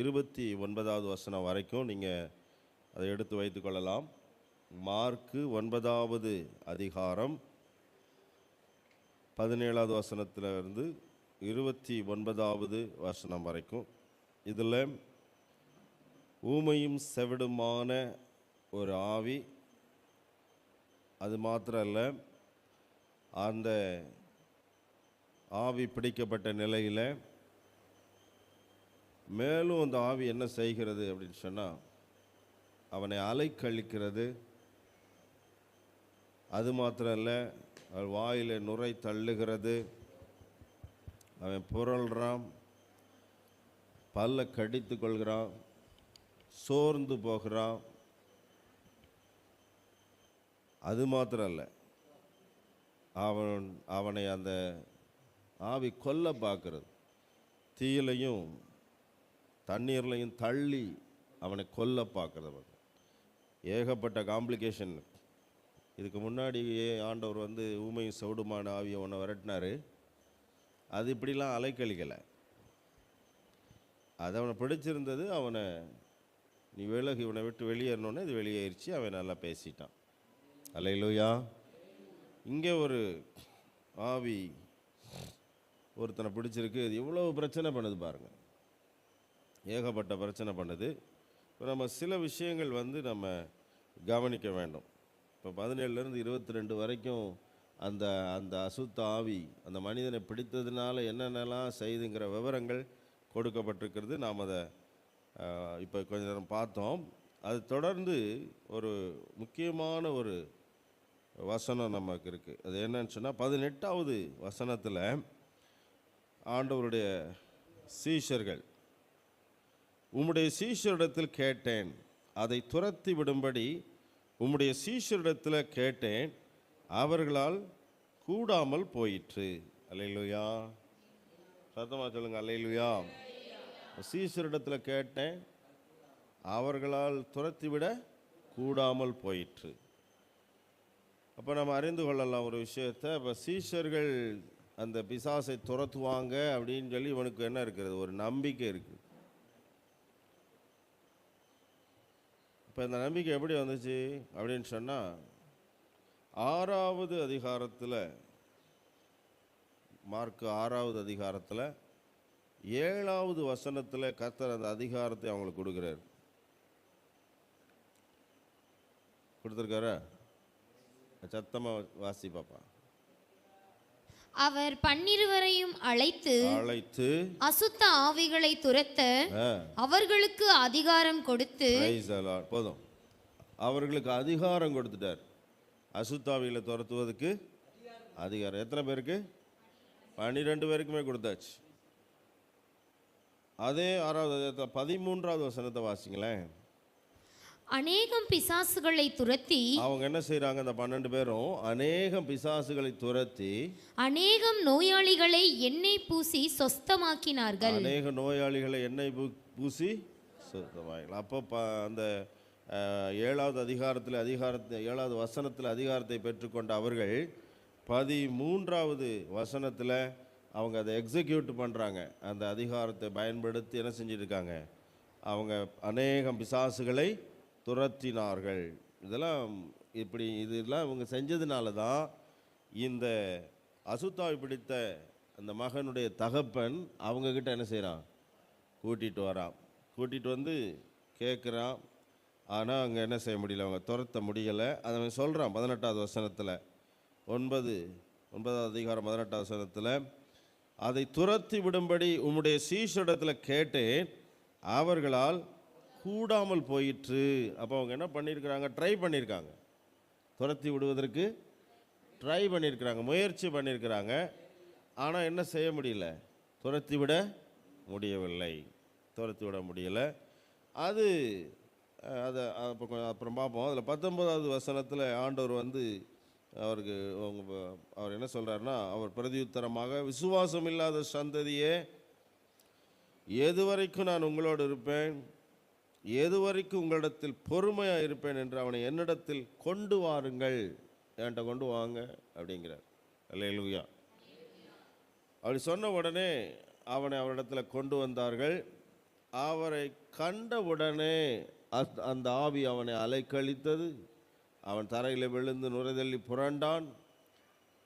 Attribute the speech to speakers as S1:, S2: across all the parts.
S1: 29வது வசனம் வரைக்கும் நீங்கள் அதை எடுத்து வைத்து கொள்ளலாம். மார்க்கு 9வது அதிகாரம் 17வது வசனத்திலிருந்து 29வது வசனம் வரைக்கும். இதில் ஊமையும் செவிடுமான ஒரு ஆவி, அது மாத்திரம் இல்லை, அந்த ஆவி பிடிக்கப்பட்ட நிலையில் மேலும் அந்த ஆவி என்ன செய்கிறது அப்படின்னு சொன்னால், அவனை அலைக்கழிக்கிறது. அது மாத்திரம் இல்லை, அவன் வாயில் நுரை தள்ளுகிறது, அவன் புரள்றான், பல்ல கடித்து கொள்கிறான், சோர்ந்து போகிறான். அது மாத்திரம் இல்லை, அவனை அந்த ஆவி கொல்ல பார்க்கறது, தீயிலையும் தண்ணீர்லையும் தள்ளி அவனை கொல்ல பார்க்கறது. ஏகப்பட்ட காம்ப்ளிகேஷன். இதுக்கு முன்னாடியே ஆண்டவர் ஊமையும் செவிடுமான ஆவியை ஒன்று விரட்டினார். அது இப்படிலாம் அலைக்கழிக்கலை. அது அவனை பிடிச்சிருந்தது. அவனை நீ விலகு, இவனை விட்டு வெளியேறணுன்னே இது வெளியேறிச்சு. அவன் நல்லா பேசிட்டான். அல்லேலூயா. இங்கே ஒரு ஆவி ஒருத்தனை பிடிச்சிருக்கு. இது எவ்வளோ பிரச்சனை பண்ணுது பாருங்கள். ஏகப்பட்ட பிரச்சனை பண்ணுது. இப்போ நம்ம சில விஷயங்கள் நம்ம கவனிக்க வேண்டும். இப்போ 17லேருந்து 22 வரைக்கும் அந்த அந்த அசுத்த ஆவி அந்த மனிதனை பிடித்ததுனால என்னென்னலாம் செய்துங்கிற விவரங்கள் கொடுக்கப்பட்டிருக்கிறது. நாம் அதை இப்போ கொஞ்ச நேரம் பார்த்தோம். அது தொடர்ந்து ஒரு முக்கியமான ஒரு வசனம் நமக்கு இருக்குது. அது என்னன்னு சொன்னால் 18வது வசனத்தில் ஆண்டவருடைய சீஷர்கள், உம்முடைய சீஷரிடத்தில் கேட்டேன், அதை துரத்தி விடும்படி உம்முடைய சீஷரிடத்தில் கேட்டேன், அவர்களால் கூடாமல் போயிற்று. அல்லேலூயா. சத்தமாக சொல்லுங்கள், அல்லேலூயா. சீஷரிடத்தில் கேட்டேன், அவர்களால் துரத்திவிட கூடாமல் போயிற்று. அப்போ நம்ம அறிந்து கொள்ளலாம் ஒரு விஷயத்தை. இப்போ சீஷர்கள் அந்த பிசாசை துரத்துவாங்க அப்படின்னு சொல்லி இவனுக்கு என்ன இருக்கிறது, ஒரு நம்பிக்கை இருக்குது. இப்போ இந்த நம்பிக்கை எப்படி வந்துச்சு அப்படின்னு சொன்னால், 6வது அதிகாரத்தில், மார்க்கு 6வது அதிகாரத்தில் 7வது வசனத்தில் கர்த்தர் அந்த அதிகாரத்தை அவங்களுக்கு கொடுக்குறாரு. கொடுத்துருக்காரா? சத்தமாக வாசி பாப்பா.
S2: அவர் 12 அழைத்து அசுத்த ஆவிகளை துரத்த அவர்களுக்கு அதிகாரம் கொடுத்து,
S1: போதும், அவர்களுக்கு அதிகாரம் கொடுத்துட்டார். அசுத்த ஆவிகளை துரத்துவதற்கு அதிகாரம் எத்தனை பேருக்கு? 12 பேருக்குமே கொடுத்தாச்சு. அதே 6வது 13வது வசனத்தை வாசிங்களேன்.
S2: அநேகம் பிசாசுகளை துரத்தி,
S1: அவங்க என்ன செய்யறாங்க? அந்த 12 பேரும் அநேகம் பிசாசுகளை துரத்தி
S2: அநேகம் நோயாளிகளை எண்ணெய் பூசி சொஸ்தமாக்கினார்கள்.
S1: அநேக நோயாளிகளை எண்ணெய் பூசி சொஸ்தமாக்கினார்கள். அப்போ அந்த 7வது அதிகாரத்தில் 7வது வசனத்தில் அதிகாரத்தை பெற்றுக்கொண்ட அவர்கள் 13வது வசனத்தில் அவங்க அதை எக்ஸிக்யூட் பண்ணுறாங்க. அந்த அதிகாரத்தை பயன்படுத்தி என்ன செஞ்சுருக்காங்க? அவங்க அநேகம் பிசாசுகளை துரத்தினார்கள். இதெல்லாம் இவங்க செஞ்சதுனால தான் இந்த அசுத்தாவி பிடித்த அந்த மகனுடைய தகப்பன் அவங்கக்கிட்ட என்ன செய்கிறான்? கூட்டிகிட்டு வரான். கூட்டிகிட்டு வந்து கேட்குறான். ஆனால் அங்கே என்ன செய்ய முடியல, அவங்க துரத்த முடியலை. அதை அவன் சொல்கிறான் 18வது வசனத்தில், 9வது அதிகாரம் 18வது வசனத்தில், அதை துரத்தி விடும்படி உம்முடைய சீஷரிடத்தில் கேட்டேன், அவர்களால் கூடாமல் போயிற்று. அப்போ அவங்க என்ன பண்ணியிருக்கிறாங்க? ட்ரை பண்ணியிருக்காங்க. துரத்தி விடுவதற்கு ட்ரை பண்ணியிருக்கிறாங்க, முயற்சி பண்ணியிருக்கிறாங்க. ஆனால் என்ன செய்ய முடியல? துரத்தி விட முடியவில்லை. துரத்தி விட முடியலை. அதை அப்புறம் பார்ப்போம். அதில் 19வது வசனத்தில் ஆண்டவர் அவர் என்ன சொல்கிறாருன்னா, அவர் பிரதியுத்தரமாக, விசுவாசம் இல்லாத சந்ததியே, எதுவரைக்கும் நான் உங்களோடு இருப்பேன், எதுவரைக்கும் உங்களிடத்தில் பொறுமையாக இருப்பேன் என்று அவனை என்னிடத்தில் கொண்டு வாருங்கள், என்கிட்ட கொண்டு வாங்க அப்படிங்கிறார். அல்லேலூயா. அப்படி சொன்ன உடனே அவனை அவரிடத்தில் கொண்டு வந்தார்கள். அவரை கண்டவுடனே அந்த ஆவி அவனை அலைக்கழித்தது. அவன் தரையில் விழுந்து நுரைதள்ளி புரண்டான்.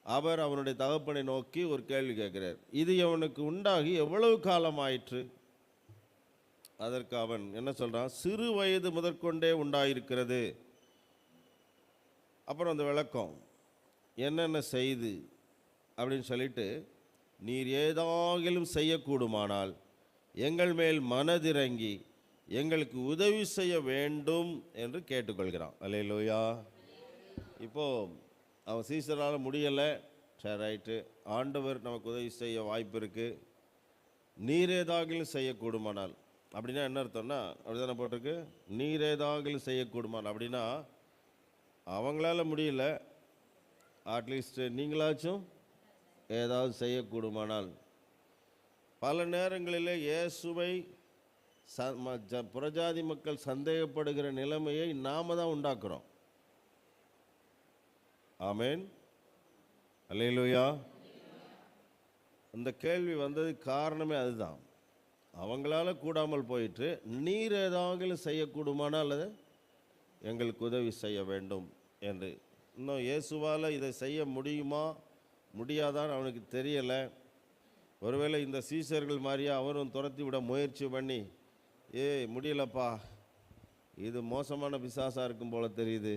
S1: அவர் அவனுடைய தகப்பனை நோக்கி ஒரு கேள்வி கேட்கிறார். இது அவனுக்கு உண்டாகி எவ்வளவு காலம் ஆயிற்று? அதற்கு அவன் என்ன சொல்றான்? சிறு வயது முதற்கொண்டே உண்டாயிருக்கிறது. அப்புறம் அந்த விளக்கம் என்னென்ன செய்து அப்படின்னு சொல்லிட்டு, நீர் ஏதாகிலும் செய்யக்கூடுமானால் எங்கள் மேல் மனதிறங்கி எங்களுக்கு உதவி செய்ய வேண்டும் என்று கேட்டுக்கொள்கிறான். அல்லேலூயா. இப்போது அவன் சீசரால் முடியலை, சரி ரைட்டு, ஆண்டவர் நமக்கு உதவி செய்ய வாய்ப்பு இருக்குது, நீர் ஏதாகிலும் செய்யக்கூடுமானால். அப்படின்னா என்ன அர்த்தம்னா, அப்படி தானே போட்டிருக்கு, நீர் ஏதாகிலும் செய்யக்கூடுமானால். அப்படின்னா அவங்களால முடியல, அட்லீஸ்ட் நீங்களாச்சும் ஏதாவது செய்யக்கூடுமானால். பல நேரங்களில் இயேசுவை புறஜாதி மக்கள் சந்தேகப்படுகிற நிலைமையை நாம தான் உண்டாக்குறோம். ஆமேன், அல்லேலூயா. அந்த கேள்வி வந்ததுக்கு காரணமே அதுதான். அவங்களால கூடாமல் போயிட்டு, நீர் ஏதாவது செய்யக்கூடுமானால் அதை எங்களுக்கு உதவி செய்ய வேண்டும் என்று. இன்னும் இயேசுவால் இதை செய்ய முடியுமா முடியாதான்னு அவனுக்கு தெரியலை. ஒருவேளை இந்த சீசர்கள் மாதிரியா அவரும் துரத்தி விட முயற்சி பண்ணி, முடியலப்பா, இது மோசமான பிசாசாக இருக்கும் போல தெரியுது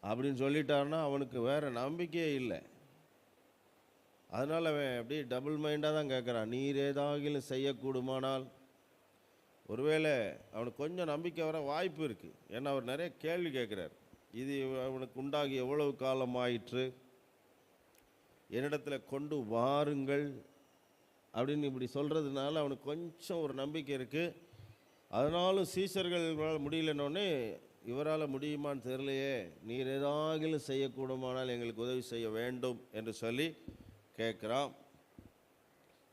S1: அப்படின்னு சொல்லிட்டான்னா அவனுக்கு வேறு நம்பிக்கையே இல்லை. அதனால் அவன் அப்படியே டபுள் மைண்டாக தான் கேட்குறான், நீர் ஏதாவது செய்யக்கூடுமானால். ஒருவேளை அவனுக்கு கொஞ்சம் நம்பிக்கை வர வாய்ப்பு இருக்குது. ஏன்னா அவர் நிறைய கேள்வி கேட்குறார். இது அவனுக்கு உண்டாகி எவ்வளவு காலம் ஆயிற்று, என்னிடத்தில் கொண்டு வாருங்கள் அப்படின்னு இப்படி சொல்கிறதுனால அவனுக்கு கொஞ்சம் ஒரு நம்பிக்கை இருக்குது. அதனாலும் சீசர்கள் முடியலன்னொன்னே இவரால் முடியுமான்னு தெரியலையே, நீர் ஏதாவது செய்யக்கூடுமானால் எங்களுக்கு உதவி செய்ய வேண்டும் என்று சொல்லி கேட்குறான்.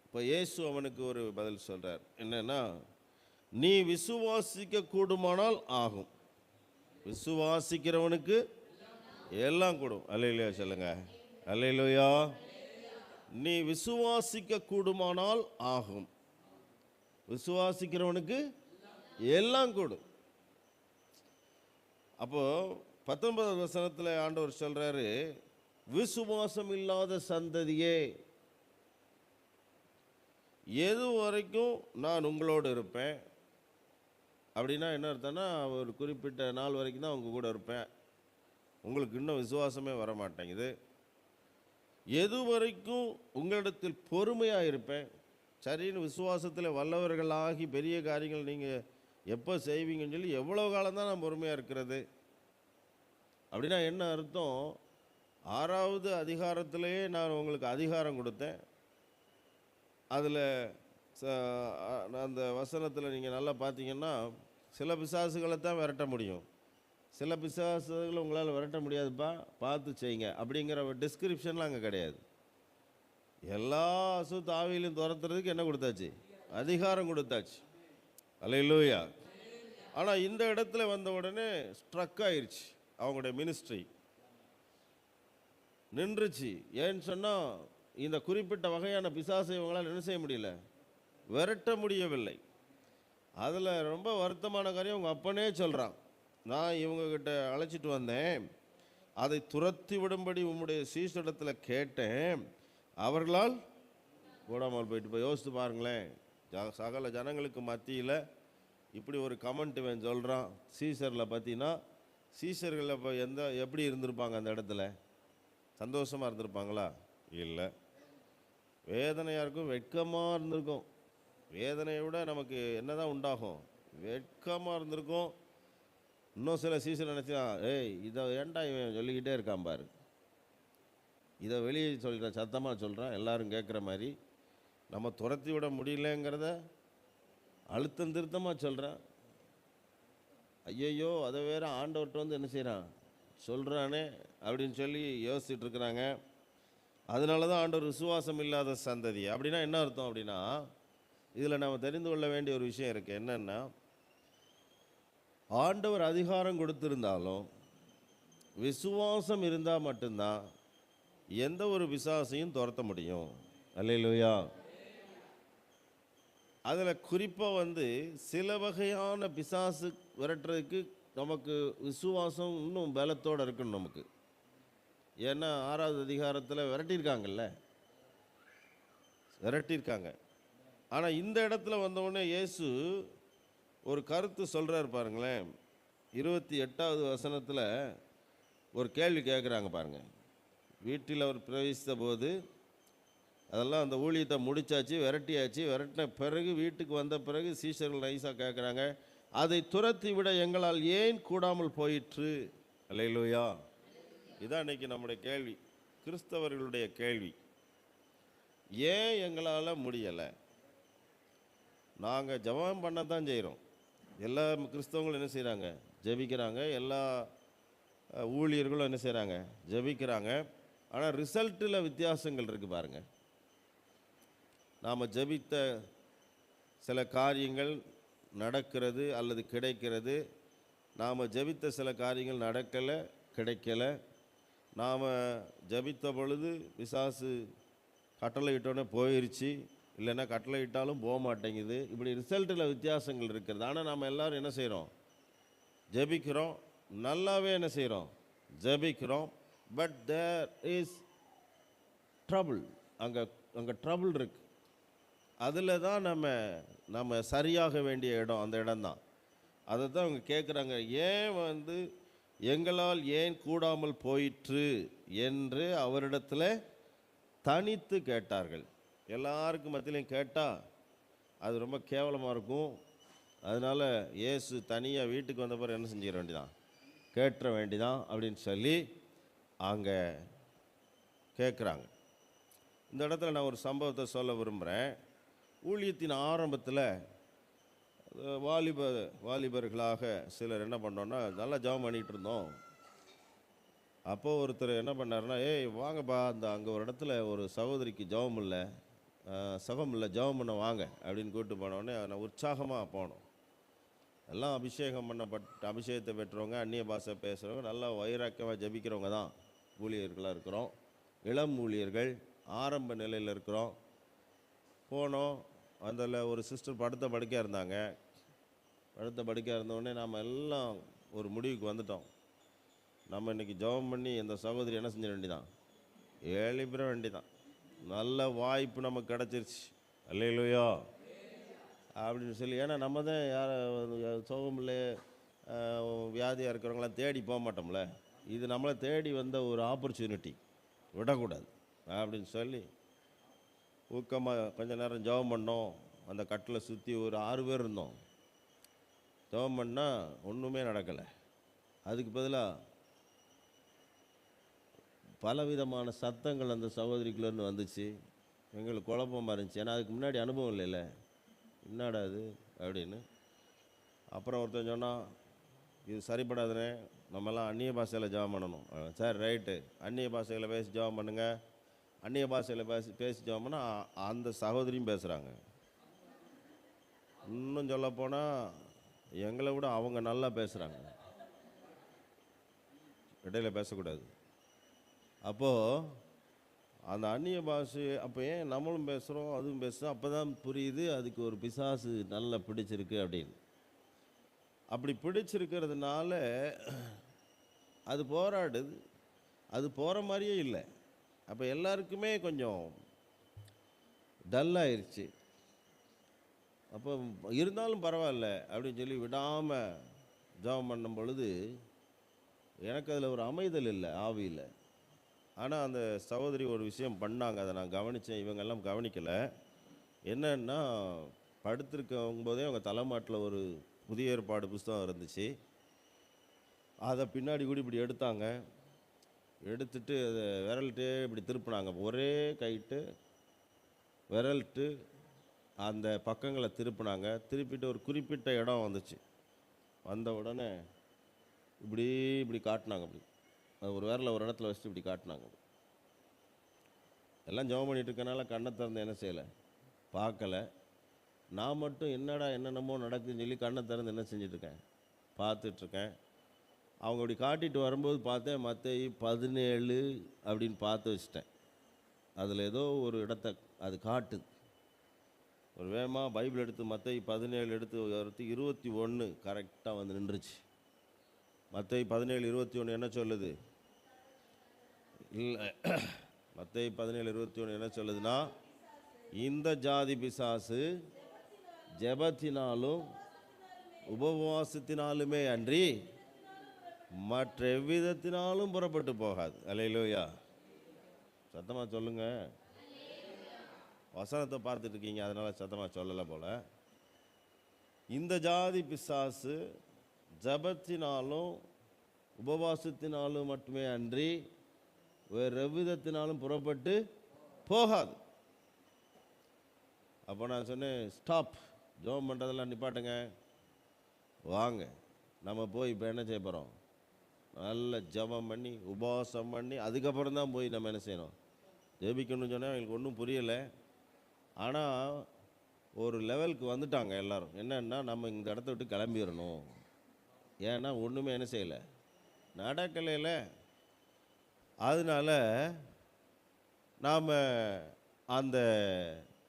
S1: இப்போ இயேசு அவனுக்கு ஒரு பதில் சொல்கிறார். என்னென்னா, நீ விசுவாசிக்க கூடுமானால் ஆகும். விசுவாசிக்கிறவனுக்கு எல்லாம் கூடும். அல்லேலூயா சொல்லுங்க. அல்லேலூயா. நீ விசுவாசிக்க கூடுமானால் ஆகும். விசுவாசிக்கிறவனுக்கு எல்லாம் கூடும். அப்போ 19வது வசனத்தில் ஆண்டவர் சொல்றாரு, விசுவாசம் இல்லாத சந்ததியே, எது வரைக்கும் நான் உங்களோடு இருப்பேன். அப்படின்னா என்ன அர்த்தம்னா, ஒரு குறிப்பிட்ட நாள் வரைக்கும் தான் உங்கள் கூட இருப்பேன், உங்களுக்கு இன்னும் விசுவாசமே வர மாட்டேங்குது. எது வரைக்கும் உங்களிடத்தில் பொறுமையாக இருப்பேன். சரின்னு விசுவாசத்தில் வல்லவர்களாகி பெரிய காரியங்கள் நீங்கள் எப்போ செய்வீங்கன்னு சொல்லி எவ்வளோ காலம்தான் நான் பொறுமையாக இருக்கிறது. அப்படின்னா என்ன அர்த்தம்? 6வது அதிகாரத்திலேயே நான் உங்களுக்கு அதிகாரம் கொடுத்தேன். அதில் அந்த வசனத்தில் நீங்கள் நல்லா பார்த்தீங்கன்னா, சில பிசாசுகளை தான் விரட்ட முடியும், சில பிசாசுகளை உங்களால் விரட்ட முடியாதுப்பா, பார்த்து செய்யுங்க அப்படிங்கிற டிஸ்கிரிப்ஷன்லாம் அங்கே கிடையாது. எல்லா அசுத்த ஆவியிலையும் துரத்துறதுக்கு என்ன கொடுத்தாச்சு? அதிகாரம் கொடுத்தாச்சு. அல்லேலூயா. ஆனால் இந்த இடத்துல வந்த உடனே ஸ்ட்ரக் ஆயிடுச்சு, அவங்களுடைய மினிஸ்ட்ரி நின்றுச்சு. ஏன்னு சொன்னால், இந்த குறிப்பிட்ட வகையான பிசாசை இவங்களால் என்ன செய்ய முடியல, விரட்ட முடியவில்லை. அதில் ரொம்ப வருத்தமான காரியம் உங்கள் அப்பனே சொல்கிறான், நான் இவங்கக்கிட்ட அழைச்சிட்டு வந்தேன், அதை துரத்தி விடும்படி உம்முடைய சீசரிடத்தில் கேட்டேன், அவர்களால் கூடாமல் போயிட்டு. போய் யோசித்து பாருங்களேன், சகல ஜனங்களுக்கு மத்தியில் இப்படி ஒரு கமெண்ட் இவன் சொல்கிறான் சீசரில் பற்றினா, சீசர்களில் இப்போ எப்படி இருந்திருப்பாங்க? அந்த இடத்துல சந்தோஷமாக இருந்திருப்பாங்களா? இல்லை, வேதனையாக இருக்கும், வெட்கமாக இருந்திருக்கும். வேதனையை விட நமக்கு என்ன தான் உண்டாகும்? வெட்கமாக இருந்திருக்கும். இன்னும் சில சீசன் நினச்சா, இதை ஏன்டா இவன் சொல்லிக்கிட்டே இருக்கான் பாரு, இதை வெளியே சொல்கிறேன், சத்தமாக சொல்கிறான், எல்லாரும் கேட்குற மாதிரி, நம்ம துரத்தி விட முடியலங்கிறத அழுத்தம் திருத்தமாக சொல்கிறான். ஐயையோ, அதை வேற ஆண்டவர்கிட்ட வந்து என்ன செய்கிறான், சொல்கிறானே அப்படின்னு சொல்லி யோசிச்சுட்டு இருக்கிறாங்க. அதனால தான் ஆண்டவர் விசுவாசம் இல்லாத சந்ததி. அப்படின்னா என்ன அர்த்தம்? அப்படின்னா இதில் நாம் தெரிந்து கொள்ள வேண்டிய ஒரு விஷயம் இருக்குது. என்னென்னா, ஆண்டவர் அதிகாரம் கொடுத்திருந்தாலும் விசுவாசம் இருந்தால் மட்டும்தான் எந்த ஒரு பிசாசையும் துரத்த முடியும். அல்லேலூயா. அதில் குறிப்பாக சில வகையான பிசாசு விரட்டுறதுக்கு நமக்கு விசுவாசம் இன்னும் பலத்தோடு இருக்கணும் நமக்கு. ஏன்னா 6வது அதிகாரத்தில் விரட்டியிருக்காங்கல்ல, விரட்டியிருக்காங்க. ஆனால் இந்த இடத்துல வந்தவுடனே இயேசு ஒரு கருத்து சொல்கிறார் பாருங்களேன். 28வது வசனத்தில் ஒரு கேள்வி கேட்குறாங்க பாருங்கள். வீட்டில் அவர் பிரவேசித்த போது அதெல்லாம் அந்த ஊழியத்தை முடிச்சாச்சு, விரட்டியாச்சு. விரட்டின பிறகு வீட்டுக்கு வந்த பிறகு சீஷர்கள் நைஸாக கேட்குறாங்க, அதை துரத்தி விட எங்களால் ஏன் கூடாமல் போயிற்று? அல்லேலூயா. இதான் இன்றைக்கி நம்முடைய கேள்வி, கிறிஸ்தவர்களுடைய கேள்வி. ஏன் எங்களால் முடியலை? நாங்கள் ஜெபம் பண்ண தான் செய்கிறோம். எல்லா கிறிஸ்தவங்களும் என்ன செய்கிறாங்க? ஜெபிக்கிறாங்க. எல்லா ஊழியர்களும் என்ன செய்கிறாங்க? ஜெபிக்கிறாங்க. ஆனால் ரிசல்ட்டில் வித்தியாசங்கள் இருக்குது பாருங்கள். நாம் ஜெபித்த சில காரியங்கள் நடக்கிறது அல்லது கிடைக்கிறது. நாம் ஜெபித்த சில காரியங்கள் நடக்கலை, கிடைக்கலை. நாம் ஜெபித்த பொழுது பிசாசு கட்டளை இட்டோன்னே போயிடுச்சு, இல்லைன்னா கட்டளை இட்டாலும் போக மாட்டேங்குது. இப்படி ரிசல்ட்டில் வித்தியாசங்கள் இருக்கிறது. ஆனால் நாம் எல்லோரும் என்ன செய்கிறோம்? ஜெபிக்கிறோம், நல்லாவே என்ன செய்கிறோம்? ஜெபிக்கிறோம். But there is trouble. அங்கே ட்ரபுள் இருக்குது. அதில் தான் நம்ம சரியாக வேண்டிய இடம், அந்த இடம்தான். அதை தான் அவங்க கேட்குறாங்க, ஏன் எங்களால் ஏன் கூடாமல் போயிற்று என்று அவரிடத்தில் தனித்து கேட்டார்கள். எல்லாருக்கும் மத்தியிலையும் கேட்டால் அது ரொம்ப கேவலமாக இருக்கும். அதனால் இயேசு தனியாக வீட்டுக்கு வந்த பிறகு என்ன செஞ்சிட வேண்டியதான்? கேட்டுற வேண்டிதான் அப்படின்னு சொல்லி அங்கே கேட்குறாங்க. இந்த இடத்துல நான் ஒரு சம்பவத்தை சொல்ல விரும்புகிறேன். ஊழியத்தின் ஆரம்பத்தில் வாலிபர்களாக சிலர் என்ன பண்ணோன்னா, நல்லா ஜெபம் பண்ணிகிட்டு இருந்தோம். அப்போது ஒருத்தர் என்ன பண்ணாருன்னா, ஏய் வாங்கப்பா, அங்கே ஒரு இடத்துல ஒரு சகோதரிக்கு ஜெபம் இல்லை, ஜெபம் பண்ண வாங்க அப்படின்னு கூப்பிட்டு போனோடனே நான் உற்சாகமாக போனோம். எல்லாம் அபிஷேகத்தை பெற்றவங்க, அந்நிய பாஷை பேசுகிறவங்க, நல்லா வைராக்கியமாக ஜெபிக்கிறவங்க தான் ஊழியர்களாக இருக்கிறோம். இளம் ஊழியர்கள், ஆரம்ப நிலையில் இருக்கிறோம். போனோம். அதில் ஒரு சிஸ்டர் படுத்த படுக்கையாக இருந்தாங்க. படுத்த படுக்கையாக இருந்தோடனே நாம் எல்லாம் ஒரு முடிவுக்கு வந்துட்டோம். நம்ம இன்றைக்கி ஜெபம் பண்ணி இந்த சகோதரி என்ன செஞ்சிட வேண்டிதான்? எழுப்பிட வேண்டிதான். நல்ல வாய்ப்பு நமக்கு கிடச்சிருச்சு. அல்லேலூயா அப்படின்னு சொல்லி. ஏன்னா நம்ம தான் சோகமில்லை வியாதியாக இருக்கிறவங்களாம் தேடி போக மாட்டோம்ல. இது நம்மளை தேடி வந்த ஒரு ஆப்பர்ச்சுனிட்டி, விடக்கூடாது அப்படின்னு சொல்லி ஊக்கமாக கொஞ்ச நேரம் ஜெபம் பண்ணோம். அந்த கட்டில் சுற்றி ஒரு 6 பேர் இருந்தோம். ஜெபம் பண்ணால் ஒன்றுமே நடக்கலை. அதுக்கு பதிலாக பலவிதமான சத்தங்கள் அந்த சகோதரிக்குள்ளேருந்து வந்துச்சு. எங்களுக்கு குழப்பமாக இருந்துச்சு. ஏன்னா அதுக்கு முன்னாடி அனுபவம் இல்லைல்ல, என்னடா அது அப்படின்னு. அப்புறம் ஒருத்தன் சொன்னால், இது சரிப்படாதுன்னு, நம்மலாம் அந்நிய பாஷையில் ஜெபம் பண்ணணும். சரி ரைட்டு, அந்நிய பாஷையில் பேசி ஜெபம் பண்ணுங்கள். அந்நிய பாஷையில் பேசி ஜெபம் பண்ணால் அந்த சகோதரியும் பேசுகிறாங்க. இன்னும் சொல்லப்போனால் எங்களை விட அவங்க நல்லா பேசுகிறாங்க. இடையில பேசக்கூடாது. அப்போது அந்த அந்நிய பாஷை அப்போ ஏன் நம்மளும் பேசுகிறோம், அதுவும் பேசுகிறோம். அப்போ தான் புரியுது அதுக்கு ஒரு பிசாசு நல்லா பிடிச்சிருக்கு அப்படின்னு. அப்படி பிடிச்சிருக்கிறதுனால அது போராடுது. அது போகிற மாதிரியே இல்லை. அப்போ எல்லாருக்குமே கொஞ்சம் டல்லாகிருச்சு. அப்போ இருந்தாலும் பரவாயில்ல அப்படின்னு சொல்லி விடாமல் ஜெபம் பண்ணும் பொழுது எனக்கு அதில் ஒரு அமைதல் இல்லை, ஆவியில். ஆனால் அந்த சகோதரி ஒரு விஷயம் பண்ணாங்க, அதை நான் கவனித்தேன். இவங்கெல்லாம் கவனிக்கலை. என்னன்னா, படுத்திருக்கும் போதே அவங்க தலைமாட்டில் ஒரு புதிய ஏற்பாடு புஸ்தகம் இருந்துச்சு. அதை பின்னாடி கூட இப்படி எடுத்தாங்க. எடுத்துட்டு அதை விரல்ட்டே இப்படி திருப்பினாங்க. ஒரே கைட்டு விரல்ட்டு அந்த பக்கங்களை திருப்பினாங்க. திருப்பிட்டு ஒரு குறிப்பிட்ட இடம் வந்துச்சு. வந்த உடனே இப்படி காட்டினாங்க. அப்படி அது ஒரு விரலை ஒரு இடத்துல வச்சுட்டு இப்படி காட்டினாங்க. எல்லாம் ஜெபம் பண்ணிகிட்டு இருக்கனால கண்ணை திறந்து என்ன செய்யலை, பார்க்கலை. நான் மட்டும் என்னென்னமோ நடக்குதுன்னு சொல்லி கண்ணை திறந்து என்ன செஞ்சிட்ருக்கேன், பார்த்துட்ருக்கேன். அவங்க அப்படி காட்டிட்டு வரும்போது பார்த்தேன், மத்தேயு 17 அப்படின்னு பார்த்து வச்சிட்டேன். அதில் ஏதோ ஒரு இடத்த அது காட்டுது. ஒரு வேகமாக பைபிள் எடுத்து மத்தேயு 17 எடுத்து 21 கரெக்டாக வந்து நின்றுச்சு. மத்தேயு 17:21 என்ன சொல்லுது? இல்லை, மத்தேயு 17:21 என்ன சொல்லுதுன்னா, இந்த ஜாதி பிசாசு ஜெபத்தினாலும் உபவாசத்தினாலுமே அன்றி மற்ற எவ்விதத்தினாலும் புறப்பட்டு போகாது. அல்லேலூயா. சத்தமாக சொல்லுங்க. வசனத்தை பார்த்துட்டு இருக்கீங்க, அதனால சத்தமாக சொல்லலை போல. இந்த ஜாதி பிசாசு ஜபத்தினாலும் உபவாசத்தினாலும் மட்டுமே அன்றி வேறு எவ்விதத்தினாலும் புறப்பட்டு போகாது. அப்போ நான் சொன்னேன், ஸ்டாப், ஜெபம் பண்ணுறதெல்லாம் நிப்பாட்டுங்க, வாங்க நம்ம போய் இப்போ என்ன செய்ய போகிறோம்? நல்ல ஜெபம் பண்ணி உபவாசம் பண்ணி அதுக்கப்புறம் தான் போய் நம்ம என்ன செய்யணும்? ஜெபிக்கணும்னு சொன்னால் அவங்களுக்கு ஒன்றும் புரியலை. ஆனால் ஒரு லெவலுக்கு வந்துட்டாங்க எல்லோரும். என்னன்னா, நம்ம இந்த இடத்த விட்டு கிளம்பிடணும். ஏன்னா ஒன்றுமே என்ன செய்யலை, நடக்கலையில். அதனால நாம் அந்த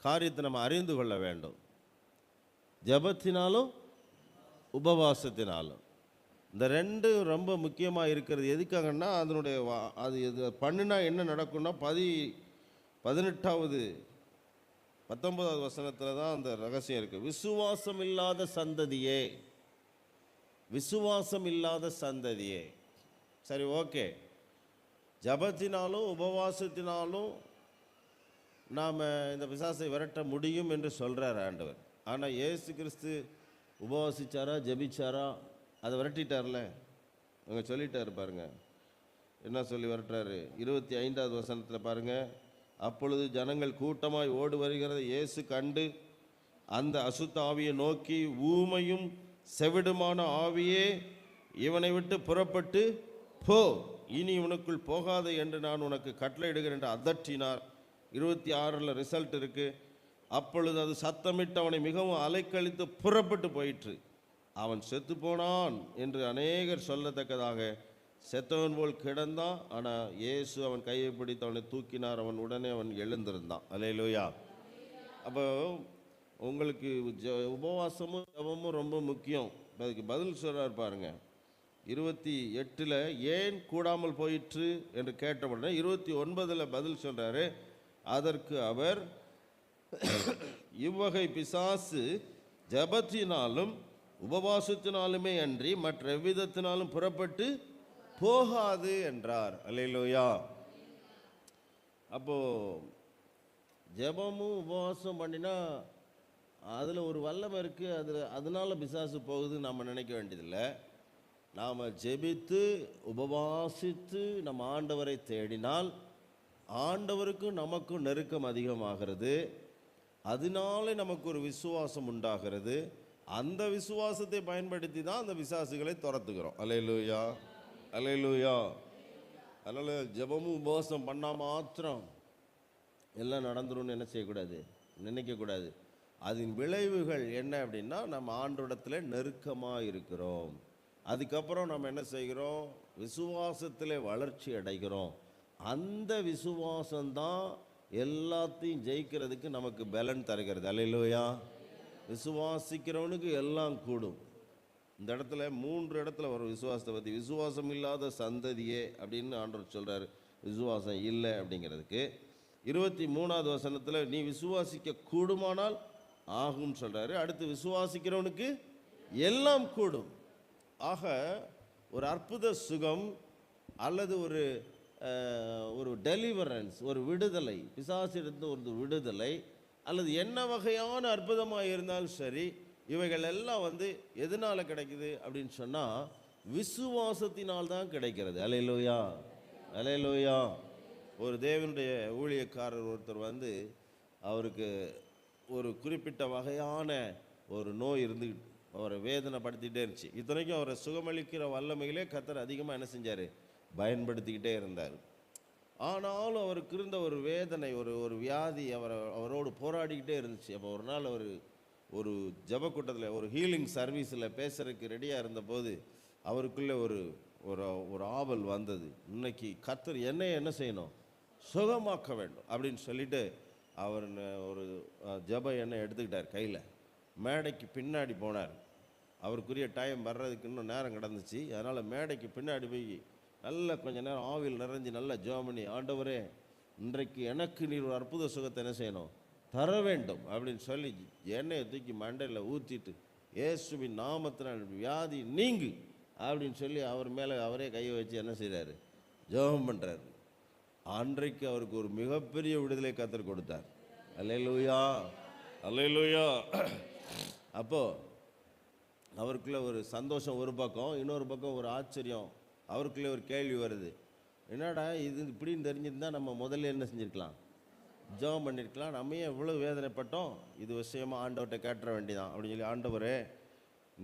S1: காரியத்தை நம்ம அறிந்து கொள்ள வேண்டும். ஜெபத்தினாலும் உபவாசத்தினாலும் இந்த ரெண்டும் ரொம்ப முக்கியமாக இருக்கிறது. எதுக்காகன்னா, அதனுடைய அது இது பண்ணுனா என்ன நடக்கும்னா 18வது 19வது வசனத்தில் தான் அந்த ரகசியம் இருக்குது. விசுவாசம் இல்லாத சந்ததியே, விசுவாசம் இல்லாத சந்ததியே. சரி, ஓகே, ஜபத்தினாலும் உபவாசத்தினாலும் நாம் இந்த பிசாசை விரட்ட முடியும் என்று சொல்கிறார் ஆண்டவர். ஆனால் இயேசு கிறிஸ்து உபவாசிச்சாரா, ஜபிச்சாரா? அதை விரட்டிட்டார்ல. அங்கே சொல்லிட்டார் பாருங்க, என்ன சொல்லி விரட்டுறாரு? 25வது வசனத்தில் பாருங்க. அப்பொழுது ஜனங்கள் கூட்டமாய் ஓடி வருகிறதை இயேசு கண்டு அந்த அசுத்த ஆவியை நோக்கி, ஊமையும் செவிடுமான ஆவியே, இவனை விட்டு புறப்பட்டு போ, இனி இவனுக்குள் போகாது என்று நான் உனக்கு கட்டளையிடுகிறேன் என்று அதட்டினார். 26ல் ரிசல்ட் இருக்கு. அப்பொழுது அது சத்தமிட்டு அவனை மிகவும் அலைக்கழித்து புறப்பட்டு போயிற்று. அவன் செத்து போனான் என்று அநேகர் சொல்லத்தக்கதாக செத்தவன் போல் கிடந்தான். ஆனால் இயேசு அவன் கையை பிடித்து அவனை தூக்கினார். உடனே அவன் எழுந்திருந்தான். அல்லேலூயா. அப்போ உங்களுக்கு உபவாசமும் ஜெபமும் ரொம்ப முக்கியம். அதுக்கு பதில் சொல்கிறார் பாருங்க. 28ல் ஏன் கூடாமல் போயிற்று என்று கேட்டவுடனே 29ல் பதில் சொல்கிறாரு. அதற்கு அவர், இவ்வகை பிசாசு ஜெபத்தினாலும் உபவாசத்தினாலுமே அன்றி மற்ற எவ்விதத்தினாலும் புறப்பட்டு போகாது என்றார். அல்லேலூயா. அப்போ ஜெபமும் உபவாசம் பண்ணினா அதில் ஒரு வல்லமை இருக்குது. அதனால பிசாசு போகுதுன்னு நம்ம நினைக்க வேண்டியதில்லை. நாம் ஜெபித்து உபவாசித்து நம்ம ஆண்டவரை தேடினால் ஆண்டவருக்கும் நமக்கும் நெருக்கம் அதிகமாகிறது. அதனால நமக்கு ஒரு விசுவாசம் உண்டாகிறது. அந்த விசுவாசத்தை பயன்படுத்தி தான் அந்த பிசாசுகளை துரத்துக்கிறோம். அல்லேலூயா, அல்லேலூயா. அதனால் ஜெபமும் உபவாசம் பண்ணால் மாத்திரம் எல்லாம் நடந்துரும்னு என்ன செய்யக்கூடாது, நினைக்கக்கூடாது. அதன் விளைவுகள் என்ன அப்படின்னா, நம்ம ஆண்டவரிடத்தில் நெருக்கமாக இருக்கிறோம். அதுக்கப்புறம் நம்ம என்ன செய்கிறோம்? விசுவாசத்தில் வளர்ச்சி அடைகிறோம். அந்த விசுவாசம்தான் எல்லாத்தையும் ஜெயிக்கிறதுக்கு நமக்கு பலன் தருகிறது. அல்லேலூயா. விசுவாசிக்கிறவனுக்கு எல்லாம் கூடும். இந்த இடத்துல 3 இடத்துல வரும் விசுவாசத்தை பற்றி. விசுவாசம் இல்லாத சந்ததியே அப்படின்னு ஆண்டவர் சொல்கிறார், விசுவாசம் இல்லை அப்படிங்கிறதுக்கு. 23வது வசனத்தில் நீ விசுவாசிக்க கூடுமானால் ஆகும்னு சொல்கிறாரு. அடுத்து விசுவாசிக்கிறவனுக்கு எல்லாம் கூடும். ஆக ஒரு அற்புத சுகம் அல்லது ஒரு டெலிவரன்ஸ், ஒரு விடுதலை, பிசாசிடத்து ஒரு விடுதலை அல்லது என்ன வகையான அற்புதமாக இருந்தாலும் சரி, இவைகள் எல்லாம் எதனால் கிடைக்குது அப்படின்னு சொன்னால் விசுவாசத்தினால் தான் கிடைக்கிறது. அல்லேலூயா, அல்லேலூயா. ஒரு தேவனுடைய ஊழியக்காரர் ஒருத்தர் அவருக்கு ஒரு குறிப்பிட்ட வகையான ஒரு நோய் இருந்து அவரை வேதனைப்படுத்திகிட்டே இருந்துச்சு. இத்தனைக்கும் அவரை சுகமளிக்கிற வல்லமையிலே கர்த்தர் அதிகமாக என்ன செஞ்சார், பயன்படுத்திக்கிட்டே இருந்தார். ஆனாலும் அவருக்கு இருந்த ஒரு வேதனை, ஒரு வியாதி அவரோடு போராடிக்கிட்டே இருந்துச்சு. அப்போ ஒரு நாள் ஒரு ஜப கூட்டத்தில் ஒரு ஹீலிங் சர்வீஸில் பேசுறதுக்கு ரெடியாக இருந்தபோது அவருக்குள்ளே ஒரு ஆவல் வந்தது. இன்னைக்கு கர்த்தர் என்ன செய்யணும், சுகமாக்க வேண்டும் அப்படின்னு சொல்லிட்டு அவர் ஒரு ஜெப எண்ணெய் எடுத்துக்கிட்டார் கையில், மேடைக்கு பின்னாடி போனார். அவருக்குரிய டைம் வர்றதுக்கு இன்னும் நேரம் கிடந்துச்சு. அதனால் மேடைக்கு பின்னாடி போய் நல்ல கொஞ்ச நேரம் ஆவியில் நிறைஞ்சு நல்ல ஜெபம் பண்ணி, ஆண்டவரே இன்றைக்கு எனக்கு நீர் ஒரு அற்புத சுகத்தை என்ன செய்யணும், தர வேண்டும் அப்படின்னு சொல்லி எண்ணெயை தூக்கி மண்டையில் ஊற்றிட்டு, இயேசுவின் நாமத்தினால் வியாதி நீங்கு அப்படின்னு சொல்லி அவர் மேலே அவரே கையை வச்சு என்ன செய்கிறாரு, ஜெபம் பண்ணுறாரு. அன்றைக்கு அவருக்கு ஒரு மிகப்பெரிய விடுதலை கர்த்தர் கொடுத்தார். அல்லேலூயா, அல்லேலூயா. அப்போது அவருக்குள்ளே ஒரு சந்தோஷம் ஒரு பக்கம், இன்னொரு பக்கம் ஒரு ஆச்சரியம். அவருக்குள்ளே ஒரு கேள்வி வருது, என்னடா இது இப்படின்னு தெரிஞ்சிருந்தால் நம்ம முதல்ல என்ன செஞ்சுருக்கலாம், ஜெபம் பண்ணியிருக்கலாம். நம்ம ஏன் இவ்வளோ வேதனைப்பட்டோம், இது விஷயமாக ஆண்டவர்கிட்ட கேட்டுற வேண்டியதான் அப்படின்னு சொல்லி, ஆண்டவரே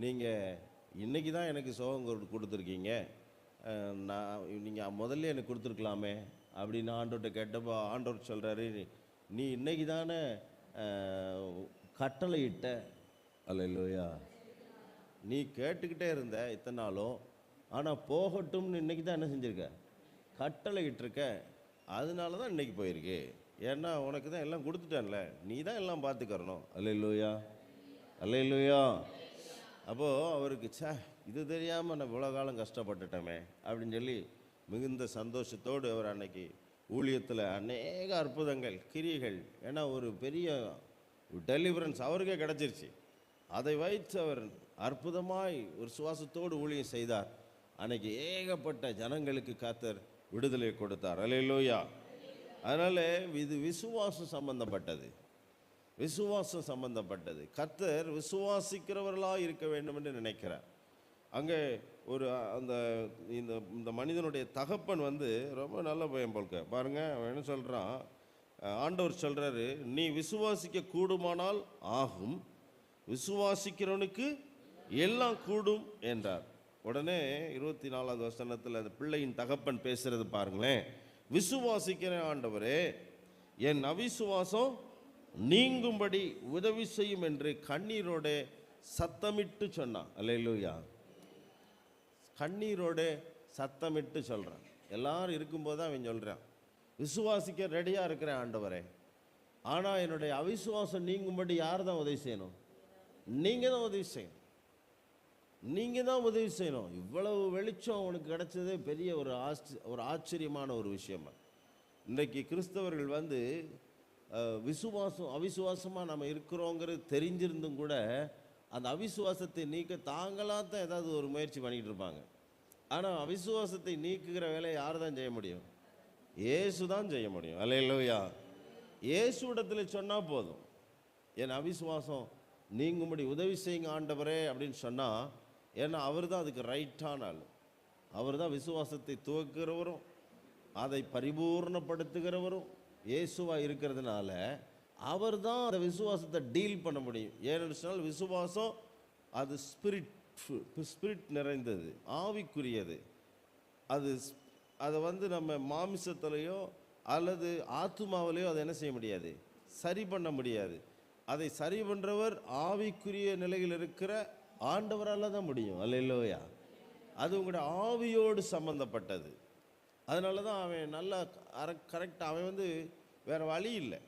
S1: நீங்கள் இன்றைக்கி தான் எனக்கு சுகம் கொடுத்துருக்கீங்க, நீங்கள் முதல்ல எனக்கு கொடுத்துருக்கலாமே அப்படின்னு ஆண்டவர்கிட்ட கேட்டப்போ ஆண்டவர் சொல்கிறாரு, நீ இன்னைக்கு தானே கட்டளையிட்ட. அல்லேலூயா. நீ கேட்டுக்கிட்டே இருந்த இத்தனை நாளும், ஆனால் போகட்டும்னு இன்றைக்கி தான் என்ன செஞ்சுருக்க, கட்டளையிட்டிருக்க. அதனால தான் இன்றைக்கி போயிருக்கு. ஏன்னா உனக்கு தான் எல்லாம் கொடுத்துட்டேன்ல, நீ தான் எல்லாம் பார்த்துக்கறணும். அல்லேலூயா, அல்லேலூயா. அப்போது அவருக்கு இது தெரியாமல் நான் இவ்வளோ காலம் கஷ்டப்பட்டுட்டோமே அப்படின்னு சொல்லி மிகுந்த சந்தோஷத்தோடு அவர் அன்னைக்கு ஊழியத்தில் அநேக அற்புதங்கள் கிரியைகள், ஏன்னா ஒரு பெரிய டெலிவரன்ஸ் அவருக்கே கிடச்சிருச்சு. அதை வைத்து அவர் அற்புதமாய் ஒரு சுவாசத்தோடு ஊழியம் செய்தார். அன்னைக்கு ஏகப்பட்ட ஜனங்களுக்கு கர்த்தர் விடுதலை கொடுத்தார். அல்லேலூயா. அதனால் இது விசுவாசம் சம்பந்தப்பட்டது, விசுவாசம் சம்பந்தப்பட்டது. கர்த்தர் விசுவாசிக்கிறவர்களாக இருக்க வேண்டும் என்று நினைக்கிறார். அங்கே ஒரு அந்த இந்த இந்த மனிதனுடைய தகப்பன் ரொம்ப நல்ல பையன் போல்க பாருங்கள். அவன் என்ன சொல்கிறான், ஆண்டவர் சொல்கிறாரு, நீ விசுவாசிக்க கூடுமானால் ஆகும், விசுவாசிக்கிறவனுக்கு எல்லாம் கூடும் என்றார். உடனே 24வது வசனத்தில் அந்த பிள்ளையின் தகப்பன் பேசுகிறது பாருங்களேன். விசுவாசிக்கிறேன் ஆண்டவரே, என் அவிசுவாசம் நீங்கும்படி உதவி செய்யும் என்று கண்ணீரோட சத்தமிட்டு சொன்னான். அல்லேலூயா. கண்ணீரோட சத்தமிட்டு சொல்கிறான். எல்லாரும் இருக்கும்போது தான் அவன் சொல்கிறான், விசுவாசிக்க ரெடியாக இருக்கிறேன் ஆண்டவரே, ஆனால் என்னுடைய அவிசுவாசம் நீங்கும்படி யார் தான் உதவி செய்யணும், நீங்கள் தான் உதவி செய்யணும், நீங்கள் தான் உதவி செய்யணும். இவ்வளவு வெளிச்சம் உனக்கு கிடைச்சதே பெரிய ஒரு ஆச்சரியமான ஒரு விஷயமா. இன்றைக்கு கிறிஸ்தவர்கள் விசுவாசம் அவிசுவாசமாக நம்ம இருக்கிறோங்கிறது தெரிஞ்சிருந்தும் கூட அந்த அவிசுவாசத்தை நீக்க தாங்களாக தான் ஏதாவது ஒரு முயற்சி பண்ணிகிட்டு இருப்பாங்க. ஆனால் அவிசுவாசத்தை நீக்குகிற வேலையை யார் தான் செய்ய முடியும், இயேசு தான் செய்ய முடியும். அல்லேலூயா. இயேசு இடத்துல சொன்னால் போதும், என் அவிசுவாசம் நீங்கும்படி உதவி செய்யுங்க ஆண்டவரே அப்படின்னு சொன்னால், ஏன்னா அவர் தான் அதுக்கு ரைட்டான ஆள். அவர் தான் விசுவாசத்தை துவக்கிறவரும் அதை பரிபூர்ணப்படுத்துகிறவரும் இயேசுவாக இருக்கிறதுனால அவர் தான் அந்த விசுவாசத்தை டீல் பண்ண முடியும். ஏன்னு சொன்னால் விசுவாசம் அது ஸ்பிரிட் நிறைந்தது, ஆவிக்குரியது. அதை நம்ம மாமிசத்திலையோ அல்லது ஆத்துமாவிலையோ அதை என்ன செய்ய முடியாது, சரி பண்ண முடியாது. அதை சரி பண்ணுறவர் ஆவிக்குரிய நிலையில் இருக்கிற ஆண்டவரால் தான் முடியும். அல்லேலூயா. அது உங்களுடைய ஆவியோடு சம்பந்தப்பட்டது. அதனால தான் அவன் நல்லா கரெக்டாக அவன் வேறு வழி இல்லை.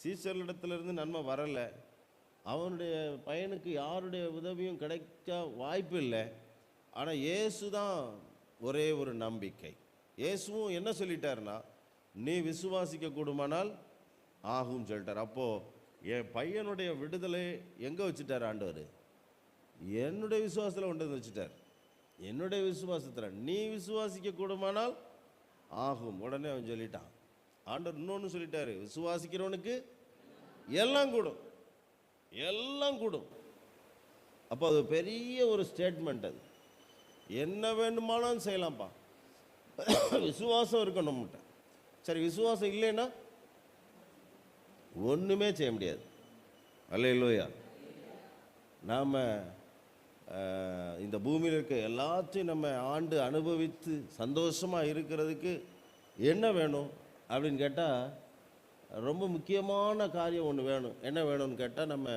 S1: சீசர்களிடத்துலேருந்து நன்மை வரலை, அவனுடைய பையனுக்கு யாருடைய உதவியும் கிடைக்க வாய்ப்பு இல்லை. ஆனால் இயேசு தான் ஒரே ஒரு நம்பிக்கை. இயேசுவும் என்ன சொல்லிட்டாருன்னா, நீ விசுவாசிக்க கூடுமானால் ஆகும் சொல்லிட்டார். அப்போது என் பையனுடைய விடுதலை எங்கே வச்சுட்டார் ஆண்டவர், என்னுடைய விசுவாசத்தில் கொண்டு வந்து வச்சுட்டார். என்னுடைய விசுவாசத்தில் நீ விசுவாசிக்க கூடுமானால் ஆகும். உடனே அவன் சொல்லிட்டான். ஆண்டவர் இன்னொன்று சொல்லிட்டாரு, விசுவாசிக்கிறவனுக்கு எல்லாம் கூடும், எல்லாம் கூடும். அப்போ அது பெரிய ஒரு ஸ்டேட்மெண்ட். அது என்ன வேண்டுமானாலும் செய்யலாம்ப்பா, விசுவாசம் இருக்கணும் நம்மகிட்ட. சரி, விசுவாசம் இல்லைன்னா ஒன்றுமே செய்ய முடியாது. அல்லேலூயா. நாம் இந்த பூமியில் இருக்க எல்லாத்தையும் நம்ம ஆண்டு அனுபவித்து சந்தோஷமாக இருக்கிறதுக்கு என்ன வேணும் அப்படின்னு கேட்டால், ரொம்ப முக்கியமான காரியம் ஒன்று வேணும். என்ன வேணும்னு கேட்டால், நம்ம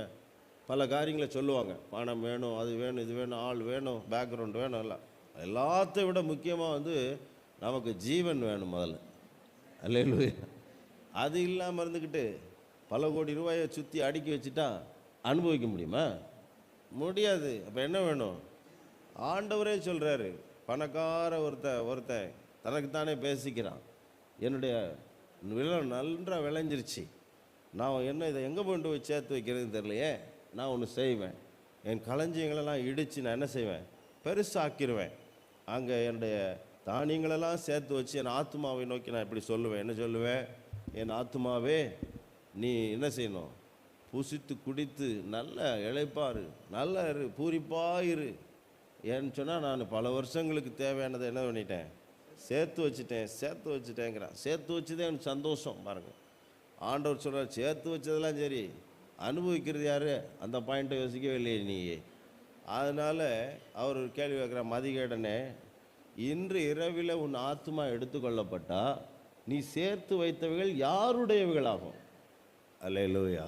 S1: பல காரியங்களை சொல்லுவாங்க. பணம் வேணும், அது வேணும், இது வேணும், ஆள் வேணும், பேக்ரவுண்ட் வேணும், எல்லாம். எல்லாத்தையும் விட முக்கியமாக நமக்கு ஜீவன் வேணும் முதல்ல. அல்லேலூயா. அது இல்லாமல் இருந்துக்கிட்டு பல கோடி ரூபாயை சுற்றி அடுக்கி வச்சுட்டா அனுபவிக்க முடியுமா? முடியாது. அப்போ என்ன வேணும்? ஆண்டவரே சொல்கிறாரு, பணக்கார ஒருத்தன் தனக்குத்தானே பேசிக்கிறான், என்னுடைய நன்றாக விளைஞ்சிருச்சு, நான் என்ன இதை எங்கே கொண்டு போய் சேர்த்து வைக்கிறதுன்னு தெரியலையே, நான் ஒன்று செய்வேன், என் களஞ்சியங்களெல்லாம் இடித்து நான் என்ன செய்வேன், பெருசாக்கிடுவேன், அங்கே என்னுடைய தானியங்களெல்லாம் சேர்த்து வச்சு என் ஆத்மாவை நோக்கி நான் இப்படி சொல்லுவேன். என்ன சொல்லுவேன்? என் ஆத்மாவே நீ என்ன செய்யணும்? புசித்து குடித்து நல்ல இளைப்பாரு, நல்ல இரு, பூரிப்பாயிரு. ஏன்னு சொன்னால் நான் பல வருஷங்களுக்கு தேவையானதை என்ன பண்ணிட்டேன், சேர்த்து வச்சுட்டேங்கிறான். சேர்த்து வச்சதே எனக்கு சந்தோஷம். பாருங்கள், ஆண்டவர் சொல்கிறார், சேர்த்து வச்சதெல்லாம் சரி, அனுபவிக்கிறது யார்? அந்த பாயிண்ட்டை யோசிக்கவே இல்லையே நீ. அதனால் அவர் கேள்வி கேட்குற மதிகேடனே, இன்று இரவில் உன் ஆத்மா எடுத்துக்கொள்ளப்பட்டா நீ சேர்த்து வைத்தவைகள் யாருடையவைகளாகும்? அல்லேலூயா.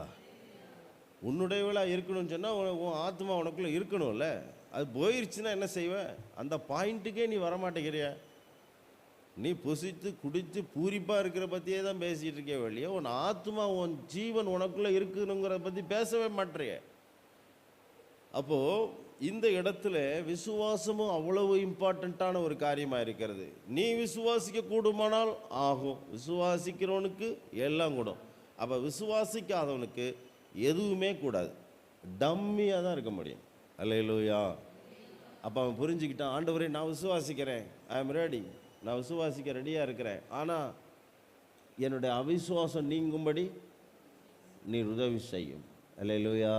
S1: உன்னுடையவளாக இருக்கணும்னு சொன்னால் உன் ஆத்மா உனக்குள்ளே இருக்கணும்ல. அது போயிடுச்சுன்னா என்ன செய்வேன்? அந்த பாயிண்ட்டுக்கே நீ வரமாட்டேங்கிறிய. நீ புசித்து குடித்து பூரிப்பாக இருக்கிற பற்றியே தான் பேசிகிட்டு இருக்கே வெளியே, உன் ஆத்மா உன் ஜீவன் உனக்குள்ளே இருக்கணுங்கிறத பற்றி பேசவே மாட்டேறிய. அப்போது இந்த இடத்துல விசுவாசமும் அவ்வளவு இம்பார்ட்டண்ட்டான ஒரு காரியமாக இருக்கிறது. நீ விசுவாசிக்க கூடுமானால் ஆகும், விசுவாசிக்கிறவனுக்கு எல்லாம் கூடும். அப்போ விசுவாசிக்காதவனுக்கு எதுவுமே கூடாது, டம்மியாக தான் இருக்க முடியும். அல்லேலூயா. அப்போ அவன் புரிஞ்சுக்கிட்டான், ஆண்டவரே நான் விசுவாசிக்கிறேன், ஐ எம் ரெடி, நான் விசுவாசிக்க ரெடியாக இருக்கிறேன், ஆனால் என்னுடைய அவிசுவாசம் நீங்கும்படி நீர் உதவி செய்யும். அல்லேலூயா.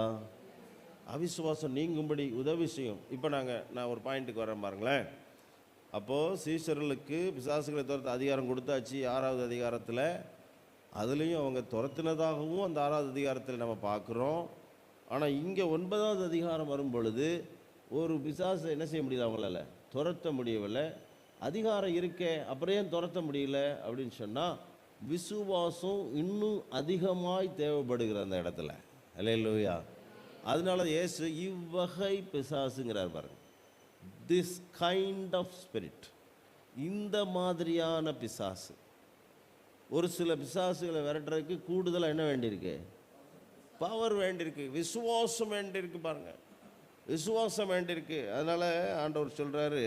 S1: அவிசுவாசம் நீங்கும்படி உதவி செய்யும். இப்போ நான் ஒரு பாயிண்ட்டுக்கு வரேன் பாருங்களேன். அப்போது சீஷர்களுக்கு பிசாசுகளை துரத்த அதிகாரம் கொடுத்தாச்சு 6வது அதிகாரத்தில். அதுலேயும் அவங்க துரத்தினதாகவும் அந்த 6வது அதிகாரத்தில் நம்ம பார்க்குறோம். ஆனால் இங்கே 9வது அதிகாரம் வரும் பொழுது ஒரு பிசாசை என்ன செய்ய முடியல, அவங்களால துரத்த முடியவில்லை. அதிகாரம் இருக்கே, அப்புறம் ஏன் துரத்த முடியல அப்படின்னு சொன்னால், விசுவாசம் இன்னும் அதிகமாய் தேவைப்படுகிற அந்த இடத்துல. அல்லேலூயா. அதனால இயேசு இவ்வகை பிசாசுங்கிறார் பாருங்க, திஸ் கைண்ட் ஆஃப் ஸ்பிரிட், இந்த மாதிரியான பிசாசு. ஒரு சில பிசாசுகளை விரட்டுறதுக்கு கூடுதலாக என்ன வேண்டியிருக்கு? பவர் வேண்டியிருக்கு, விசுவாசம் வேண்டியிருக்கு. பாருங்க, விசுவாசம் வேண்டியிருக்கு. அதனால ஆண்டவர் சொல்றாரு,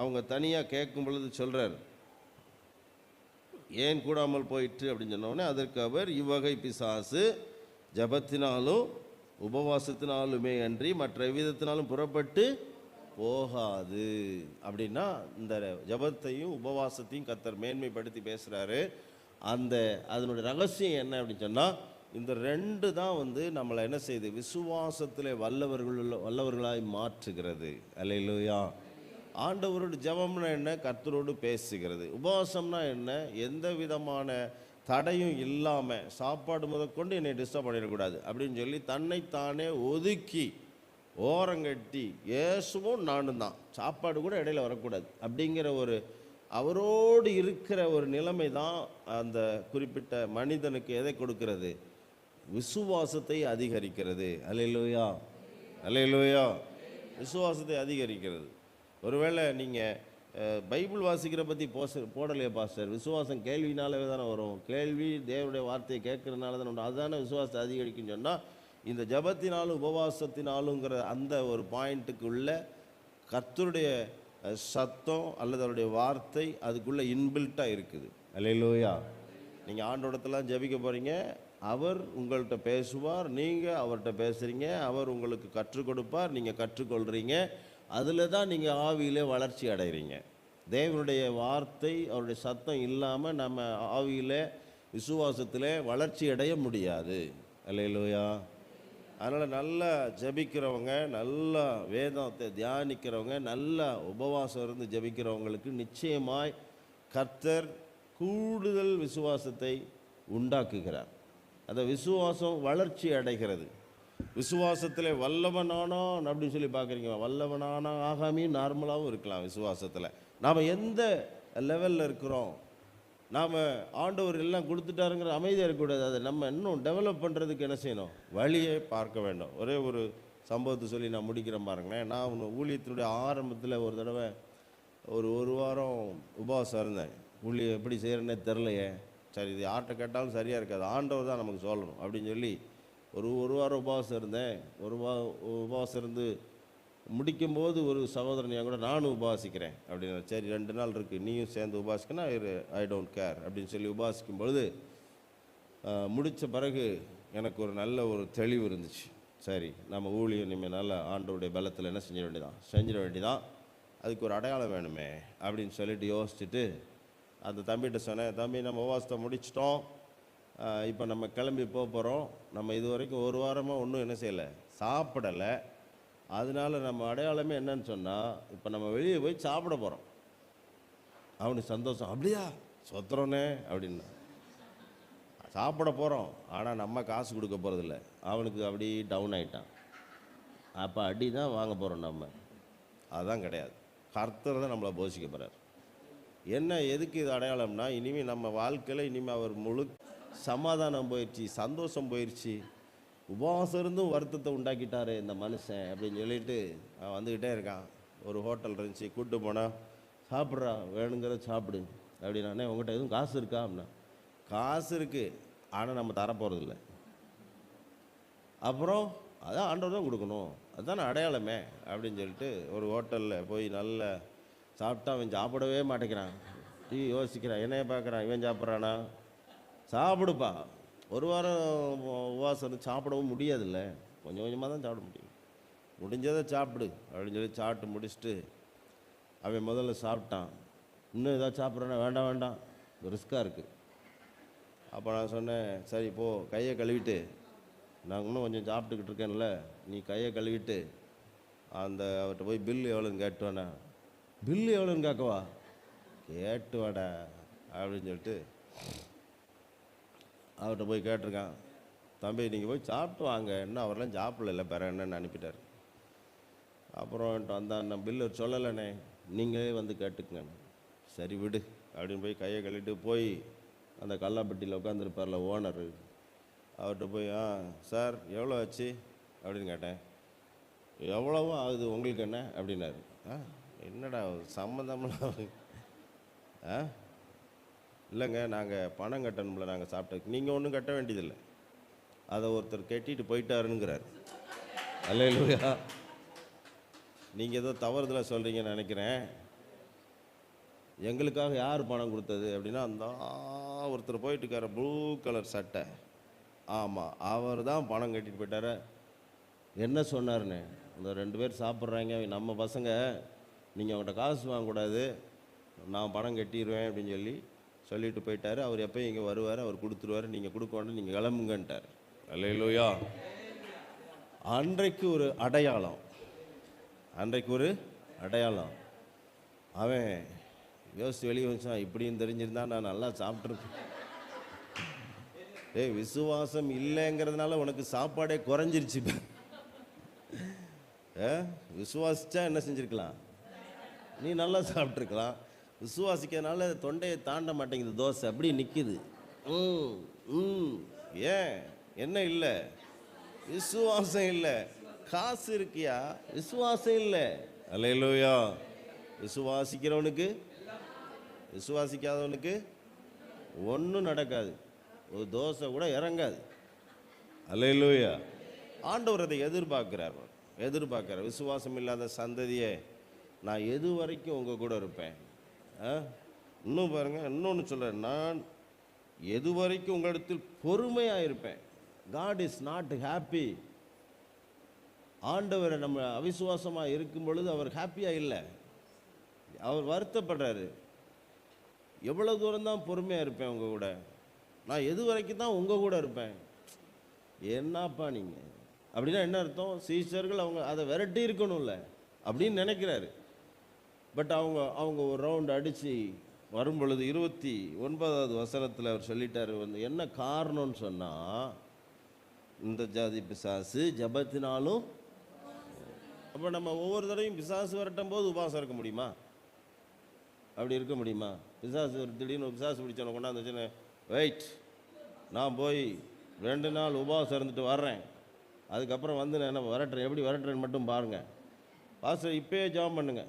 S1: அவங்க தனியாக கேட்கும் பொழுது சொல்றாரு, ஏன் கூடாமல் போயிட்டு அப்படின்னு சொன்னோடனே, அதற்கு அவர் இவ்வகை பிசாசு ஜபத்தினாலும் உபவாசத்தினாலுமே அன்றி மற்ற விதத்தினாலும் புறப்பட்டு போகாது. அப்படின்னா இந்த ஜபத்தையும் உபவாசத்தையும் கர்த்தர் மேன்மைப்படுத்தி பேசுகிறாரு. அதனுடைய ரகசியம் என்ன அப்படின்னு சொன்னால், இந்த 2 தான் நம்மளை என்ன செய்யுது, விசுவாசத்தில் வல்லவர்களாய் மாற்றுகிறது. அல்லேலூயா. ஆண்டவரோட ஜபம்னா என்ன? கர்த்தரோடு பேசுகிறது. உபவாசம்னா என்ன? எந்த விதமான தடையும் இல்லாமல், சாப்பாடு முதற்கொண்டு என்னை டிஸ்டர்ப் பண்ணிடக்கூடாது அப்படின்னு சொல்லி தன்னைத்தானே ஒதுக்கி ஓரங்கட்டி, இயேசுவும் நானும் தான், சாப்பாடு கூட இடையில வரக்கூடாது அப்படிங்கிற ஒரு அவரோடு இருக்கிற ஒரு நிலைமை தான் அந்த குறிப்பிட்ட மனிதனுக்கு எதை கொடுக்கிறது? விசுவாசத்தை அதிகரிக்கிறது. அல்லேலூயா. அல்லேலூயா. விசுவாசத்தை அதிகரிக்கிறது. ஒருவேளை நீங்கள் பைபிள் வாசிக்கிற பற்றி போடலையே பாஸ்டர், விசுவாசம் கேள்வினாலே தானே வரும், கேள்வி தேவனுடைய வார்த்தையை கேட்கறதுனால தானே, அதுதானே விசுவாசத்தை அதிகரிக்குன்னு சொன்னால், இந்த ஜபத்தினாலும் உபவாசத்தினாலுங்கிற அந்த ஒரு பாயிண்ட்டுக்குள்ள கர்த்தருடைய சத்தம் அல்லது அவருடைய வார்த்தை அதுக்குள்ளே இன்பில்ட்டாக இருக்குது. அல்லேலூயா. நீங்கள் ஆண்டோடத்தெல்லாம் ஜபிக்க போகிறீங்க, அவர் உங்கள்கிட்ட பேசுவார், நீங்கள் அவர்கிட்ட பேசுகிறீங்க, அவர் உங்களுக்கு கற்றுக் கொடுப்பார், நீங்கள் கற்றுக்கொள்கிறீங்க. அதில் தான் நீங்கள் ஆவியிலே வளர்ச்சி அடைகிறீங்க. தேவனுடைய வார்த்தை அவருடைய சத்தம் இல்லாமல் நம்ம ஆவியில் விசுவாசத்தில் வளர்ச்சி அடைய முடியாது. அல்லேலூயா. அதனால் நல்லா ஜபிக்கிறவங்க, நல்லா வேதத்தை தியானிக்கிறவங்க, நல்லா உபவாசம் இருந்து ஜபிக்கிறவங்களுக்கு நிச்சயமாய் கர்த்தர் கூடுதல் விசுவாசத்தை உண்டாக்குகிறார். அந்த விசுவாசம் வளர்ச்சி அடைகிறது. விசுவாசத்தில் வல்லவனானான் அப்படின்னு சொல்லி பார்க்குறீங்க, வல்லவனானா ஆகாமையும் நார்மலாகவும் இருக்கலாம். விசுவாசத்தில் நாம் எந்த லெவலில் இருக்கிறோம், நாம் ஆண்டவர் எல்லாம் கொடுத்துட்டாருங்கிற அமைதியாக இருக்கக்கூடாது. அதை நம்ம இன்னும் டெவலப் பண்ணுறதுக்கு என்ன செய்யணும்? வழியை பார்க்க வேண்டும். ஒரே ஒரு சம்பவத்தை சொல்லி நான் முடிக்கிறேன் பாருங்களேன். நான் ஊழியத்தினுடைய ஆரம்பத்தில் ஒரு தடவை ஒரு வாரம் உபவாசம் இருந்தேன். ஊழியம் எப்படி செய்கிறேன்னே தெரிலையே, சரி இது யார்கிட்ட கேட்டாலும் சரியாக இருக்காது, ஆண்டவர் தான் நமக்கு சொல்லணும் அப்படின்னு சொல்லி ஒரு வாரம் உபவாசம் இருந்தேன். உபவாசம் இருந்து முடிக்கும்போது ஒரு சகோதரன் என் கூட நானும் உபவாசிக்கிறேன் அப்படின்னா, சரி 2 நாள் இருக்குது நீயும் சேர்ந்து உபவாசிக்கனா ஐ டோன்ட் கேர் அப்படின்னு சொல்லி உபவாசிக்கும் பொழுது முடித்த பிறகு எனக்கு ஒரு நல்ல ஒரு தெளிவு இருந்துச்சு. சரி நம்ம ஊழியம் இனிமேல் நல்லா ஆண்டவருடைய பலத்தில் என்ன செஞ்சிட வேண்டியதான், அதுக்கு ஒரு அடையாளம் வேணுமே அப்படின்னு சொல்லிட்டு யோசிச்சுட்டு அந்த தம்பிகிட்ட சொன்னேன், தம்பி நம்ம உபவாசத்தை முடிச்சிட்டோம், இப்போ நம்ம கிளம்பி போகிறோம், நம்ம இது வரைக்கும் ஒரு வாரமாக ஒன்றும் என்ன செய்யலை, சாப்பிடலை, அதனால நம்ம அடையாளமே என்னன்னு சொன்னால் இப்போ நம்ம வெளியே போய் சாப்பிட போகிறோம். அவனுக்கு சந்தோஷம், அப்படியா சொத்துறோன்னே அப்படின்னா, சாப்பிட போகிறோம் ஆனால் நம்ம காசு கொடுக்க போகிறதில்ல. அவனுக்கு அப்படி டவுன் ஆகிட்டான். அப்போ அடி தான் வாங்க போகிறோம் நம்ம, அதுதான் கிடையாது. கர்த்தர் தான் நம்மளை போஷிக்க போகிறார். என்ன எதுக்கு இது அடையாளம்னா, இனிமேல் நம்ம வாழ்க்கையில் இனிமேல் அவர் முழு சமாதானம் போயிடுச்சு, சந்தோஷம் போயிடுச்சு, உபவாசம் இருந்தும் வருத்தத்தை உண்டாக்கிட்டாரு இந்த மனுஷன் அப்படின்னு சொல்லிட்டு அவன் வந்துக்கிட்டே இருக்கான். ஒரு ஹோட்டல் இருந்துச்சு, கூப்பிட்டு போனால் சாப்பிட்றா வேணுங்கிறத சாப்பிடு அப்படின்னானே, உங்கள்கிட்ட எதுவும் காசு இருக்கா அப்படின்னா, காசு இருக்குது ஆனால் நம்ம தரப்போகிறதில்ல. அப்புறம் அதான் ஆண்டவர் தான் கொடுக்கணும், அதுதானே அடையாளமே அப்படின்னு சொல்லிட்டு ஒரு ஹோட்டலில் போய் நல்லா சாப்பிட்டா அவன் சாப்பிடவே மாட்டேங்கிறான். யோசிக்கிறான், என்னைய பார்க்குறான், இவன் சாப்பிட்றானா, சாப்பிடுப்பா, ஒரு வாரம் உபவாசம் சாப்பிடவும் முடியாதுல்ல, கொஞ்சம் கொஞ்சமாக தான் சாப்பிட முடியும், முடிஞ்சதை சாப்பிடு அப்படின்னு சொல்லி சாப்பிட்டு முடிச்சுட்டு அவன் முதல்ல சாப்பிட்டான். இன்னும் ஏதாவது சாப்பிட்றானா, வேண்டாம் வேண்டாம் ரிஸ்க்காக இருக்குது. அப்போ நான் சொன்னேன், சரி போ கையை கழுவிட்டு, நான் இன்னும் கொஞ்சம் சாப்பிட்டுக்கிட்டு இருக்கேன்ல, நீ கையை கழுவிட்டு அந்த அவர்கிட்ட போய் பில்லு எவ்வளோன்னு கேட்டுவானே. பில்லு எவ்வளோன்னு கேட்கவா, கேட்டு வாடா அப்படின்னு சொல்லிட்டு அவர்கிட்ட போய் கேட்டிருக்கான். தம்பி நீங்கள் போய் சாப்பிட்டு வாங்க, இன்னும் அவரெல்லாம் சாப்பிடல, பிற என்னன்னு அனுப்பிட்டார். அப்புறம் வந்தான், நான் பில்லு சொல்லலைண்ணே நீங்களே வந்து கேட்டுக்குங்க. சரி விடு அப்படின்னு போய் கையை கழுவிட்டு போய் அந்த கல்லாப்பட்டியில் உட்காந்துருப்பார்ல ஓனரு, அவர்கிட்ட போய் சார் எவ்வளோ ஆச்சு அப்படின்னு கேட்டேன். எவ்வளவோ ஆகுது உங்களுக்கு என்ன அப்படின்னாரு. என்னடா சம்மந்தம்லாம் இல்லைங்க, நாங்கள் பணம் கட்டணும்ல, நாங்கள் சாப்பிட்டதுக்கு, நீங்கள் ஒன்றும் கட்ட வேண்டியதில்லை, அதை ஒருத்தர் கட்டிட்டு போயிட்டாருங்கிறார். அல்லேலூயா. நீங்கள் ஏதோ தவறுதலாக சொல்கிறீங்கன்னு நினைக்கிறேன். எங்களுக்காக யார் பணம் கொடுத்தது அப்படின்னா, அந்த ஒருத்தர் போயிட்டுருக்கார ப்ளூ கலர் சட்டை, ஆமாம் அவர் தான் பணம் கட்டிட்டு போயிட்டார. என்ன சொன்னார்னு, அந்த 2 பேர் சாப்பிட்றாங்க நம்ம பசங்க, நீங்கள் அவங்கள்ட்ட காசு வாங்கக்கூடாது, நான் பணம் கட்டிடுவேன் அப்படின்னு சொல்லிட்டு போயிட்டார். அவர் எப்போ இங்கே வருவார், அவர் கொடுத்துருவார், நீங்கள் கொடுக்க வேண்டாம், நீங்கள் கிளம்புங்கன்ட்டார். அல்லேலூயா. அன்றைக்கு ஒரு அடையாளம், அன்றைக்கு ஒரு அடையாளம். அவன் யோசித்து வெளியே வச்சான், இப்படின்னு தெரிஞ்சிருந்தா நான் நல்லா சாப்பிட்ருப்பேன். விசுவாசம் இல்லைங்கிறதுனால உனக்கு சாப்பாடே குறைஞ்சிருச்சு. விசுவாசிச்சா என்ன செஞ்சுருக்கலாம், நீ நல்லா சாப்பிட்ருக்கலாம். விசுவாசிக்கிறதுனால தொண்டையை தாண்ட மாட்டேங்குது, தோசை அப்படி நிற்கிது. ஏன் என்ன இல்லை, விசுவாசம் இல்லை. காசு இருக்கியா, விசுவாசம் இல்லை. அல்லேலூயா. விசுவாசிக்கிறவனுக்கு விசுவாசிக்காதவனுக்கு ஒன்றும் நடக்காது, ஒரு தோசை கூட இறங்காது. அல்லேலூயா. ஆண்டவர் அதை எதிர்பார்க்கிறார். விசுவாசம் இல்லாத சந்ததியே, நான் எது வரைக்கும் உங்கள் கூட இருப்பேன். இன்னும் பாருங்கள், இன்னொன்று சொல்கிறேன், நான் எது வரைக்கும் உங்களிடத்தில் பொறுமையாக இருப்பேன். God is not happy. ஆண்டவரை நம்ம அவிசுவாசமாக இருக்கும் பொழுது அவர் ஹாப்பியாக இல்லை, அவர் வருத்தப்படுறாரு. எவ்வளோ தூரம் தான் பொறுமையாக இருப்பேன் உங்கள் கூட, நான் எது வரைக்கும் தான் உங்கள் கூட இருப்பேன். என்னப்பா நீங்கள் அப்படின்னா என்ன அர்த்தம், சீஷர்கள் அவங்க அதை விரட்டி இருக்கணும்ல அப்படின்னு நினைக்கிறாரு. பட் அவங்க ஒரு ரவுண்ட் அடித்து வரும் பொழுது 29வது வசனத்தில் அவர் சொல்லிட்டார், வந்து என்ன காரணம்னு சொன்னால், இந்த ஜாதி பிசாசு ஜபத்தினாலும். அப்போ நம்ம ஒவ்வொரு தடவையும் பிசாசு வரட்டும் போது உபவாசம் இருக்க முடியுமா, அப்படி இருக்க முடியுமா? பிசாசு திடீர்னு பிசாசு பிடிச்சவனை கொண்டாந்து வச்சுன்னு, வெயிட் நான் போய் 2 நாள் உபவாசம் இருந்துட்டு வர்றேன், அதுக்கப்புறம் வந்து நான் என்ன வரட்டுறேன், எப்படி வரட்டுறேன்னு மட்டும் பாருங்கள், பாஸ்டர் இப்போயே ஜெபம் பண்ணுங்க,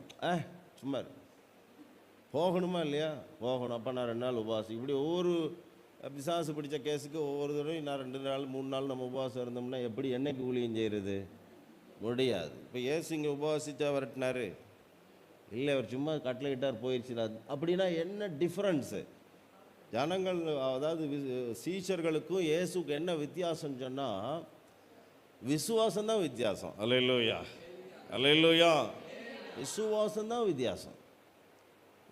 S1: சும்மா போகணுமா இல்லையா, போகணும். அப்போ நான் 2 நாள் உபவாசம். இப்படி பிசாசு பிடிச்ச கேஸுக்கு ஒவ்வொரு தடவையும் நான் 2 நாள் 3 நாள் நம்ம உபவாசம் இருந்தோம்னா எப்படி என்னைக்கு ஊழியம் செய்கிறது? முடியாது. இப்போ ஏசு இங்கே உபவாசித்தா வரட்டினாரு? இல்லை, அவர் சும்மா கட்டளையிட்டார் போயிடுச்சு. அப்படின்னா என்ன டிஃப்ரென்ஸு? ஜனங்கள், அதாவது சீஷர்களுக்கும் இயேசுக்கு என்ன வித்தியாசம் சொன்னால், விசுவாசம்தான் வித்தியாசம். அல்லேலூயா, அல்லேலூயா. விசுவாசம்தான் வித்தியாசம்.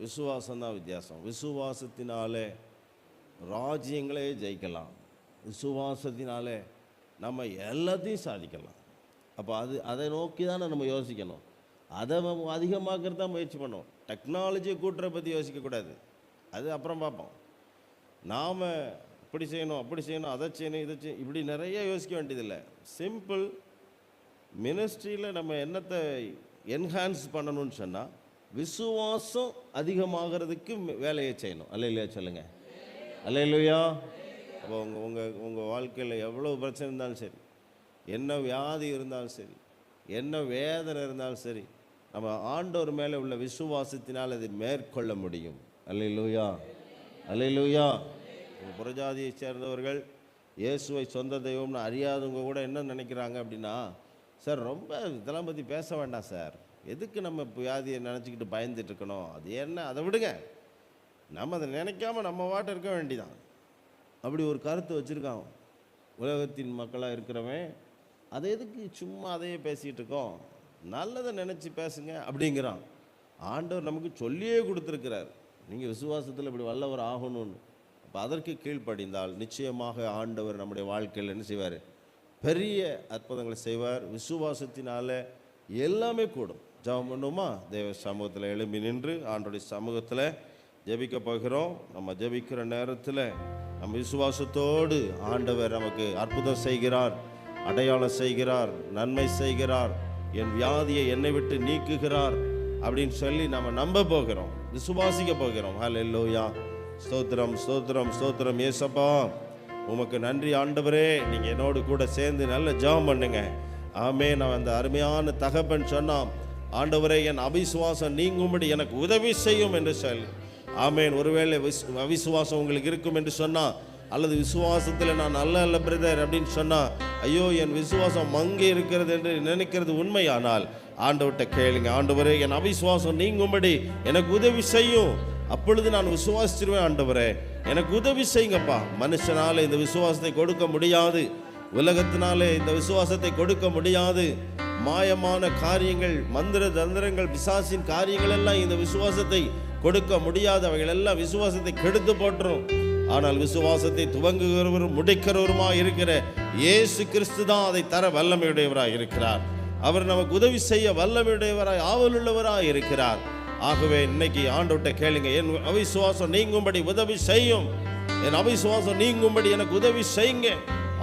S1: விசுவாசம்தான் வித்தியாசம். விசுவாசத்தினாலே ராஜ்யங்களே ஜெயிக்கலாம். விசுவாசத்தினாலே நம்ம எல்லாத்தையும் சாதிக்கலாம். அப்போ அதை நோக்கி தானே நம்ம யோசிக்கணும். அதை அதிகமாக்குறது தான் முயற்சி பண்ணோம். டெக்னாலஜியை கூட்டுறதை பற்றி யோசிக்கக்கூடாது. அது அப்புறம் பார்ப்போம். நாம் இப்படி செய்யணும், அப்படி செய்யணும், அதை செய்யணும், இதை செய்யணும், இப்படி நிறைய யோசிக்க வேண்டியதில்லை. சிம்பிள். மினிஸ்ட்ரியில் நம்ம என்னத்தை என்ஹான்ஸ் பண்ணணும்னு சொன்னால், விசுவாசம் அதிகமாகிறதுக்கு வேலையை செய்யணும். அல்லேலூயா சொல்லுங்கள். அல்லேலூயா. அப்போ உங்கள் வாழ்க்கையில் எவ்வளோ பிரச்சனை இருந்தாலும் சரி, என்ன வியாதி இருந்தாலும் சரி, என்ன வேதனை இருந்தாலும் சரி, நம்ம ஆண்டவர் மேலே உள்ள விசுவாசத்தினால் அதை மேற்கொள்ள முடியும். அல்லேலூயா, அல்லேலூயா. புறஜாதியை சேர்ந்தவர்கள் இயேசுவை சொந்த தெய்வம்னு அறியாதவங்க கூட என்ன நினைக்கிறாங்க அப்படின்னா, சார் ரொம்ப இதெல்லாம் பற்றி பேச வேண்டாம் சார், எதுக்கு நம்ம வியாதியை நினச்சிக்கிட்டு பயந்துட்டு இருக்கணும், அது என்ன, அதை விடுங்க, நம்ம அதை நினைக்காம நம்ம வாட்ட இருக்க வேண்டிதான். அப்படி ஒரு கருத்து வச்சுருக்கான் உலகத்தின் மக்களாக இருக்கிறவன். அதை எதுக்கு சும்மா அதையே பேசிகிட்டு இருக்கோம், நல்லதை நினச்சி பேசுங்க அப்படிங்கிறான். ஆண்டவர் நமக்கு சொல்லியே கொடுத்துருக்கிறார், நீங்கள் விசுவாசத்தில் இப்படி வல்லவர் ஆகணும்னு. அப்போ அதற்கு கீழ்ப்படிந்தால் நிச்சயமாக ஆண்டவர் நம்முடைய வாழ்க்கையில் என்ன செய்வார்? பெரிய அற்புதங்களை செய்வார். விசுவாசத்தினால எல்லாமே கூடும். ஜெபம் பண்ணுமா? தேவ சமூகத்தில் எழும்பி நின்று ஆண்டோடைய சமூகத்தில் ஜெபிக்க போகிறோம். நம்ம ஜெபிக்கிற நேரத்தில் நம்ம விசுவாசத்தோடு ஆண்டவர் நமக்கு அற்புதம் செய்கிறார், அடையாளம் செய்கிறார், நன்மை செய்கிறார், என் வியாதியை என்னை விட்டு நீக்குகிறார் அப்படின்னு சொல்லி நம்ம நம்ப போகிறோம், விசுவாசிக்க போகிறோம். ஹல்லேலூயா. ஸ்தோத்திரம், ஸ்தோத்திரம், ஸ்தோத்திரம். ஏசப்பா உமக்கு நன்றி ஆண்டவரே. நீங்கள் என்னோடு கூட சேர்ந்து நல்ல ஜெபம் பண்ணுங்க. ஆமே. நான் அந்த அருமையான தகப்பன் சொன்னான், ஆண்டவரே என் அவிசுவாசம் நீங்கும்படி எனக்கு உதவி செய்யும் என்று சொல்லி. ஆமேன். ஒருவேளை அவிசுவாசம் உங்களுக்கு இருக்கும் என்று சொன்னால், அல்லது விசுவாசத்தில் நான் நல்ல பிரதர் அப்படின்னு சொன்னால், ஐயோ என் விசுவாசம் மங்கி இருக்கிறது என்று நினைக்கிறது உண்மையானால் ஆண்டவர்கிட்ட கேளுங்க. ஆண்டவரே என் அவிசுவாசம் நீங்கும்படி எனக்கு உதவி செய்யும், அப்பொழுது நான் விசுவாசிச்சிருவேன். ஆண்டவரே எனக்கு உதவி செய்யுங்கப்பா. மனுஷனாலே இந்த விசுவாசத்தை கொடுக்க முடியாது, உலகத்தினாலே இந்த விசுவாசத்தை கொடுக்க முடியாது. மாயமான காரியங்கள், மந்திர தந்திரங்கள், பிசாசின் காரியங்கள் எல்லாம் இந்த விசுவாசத்தை கொடுக்க முடியாது. அவைகள் எல்லாம் விசுவாசத்தை கெடுத்து போட்டுரும். ஆனால் விசுவாசத்தை துவங்குகிறவரும் முடிக்கிறவருமாக இருக்கிற இயேசு கிறிஸ்து தான் அதை தர வல்லமையுடையவராக இருக்கிறார். அவர் நமக்கு உதவி செய்ய வல்லமையுடையவராய் ஆவலுள்ளவராக இருக்கிறார். ஆகவே இன்னைக்கு ஆண்டவர்கிட்ட கேளுங்க, என் அவிசுவாசம் நீங்கும்படி உதவி செய்யும், என் அவிசுவாசம் நீங்கும்படி எனக்கு உதவி செய்யுங்க.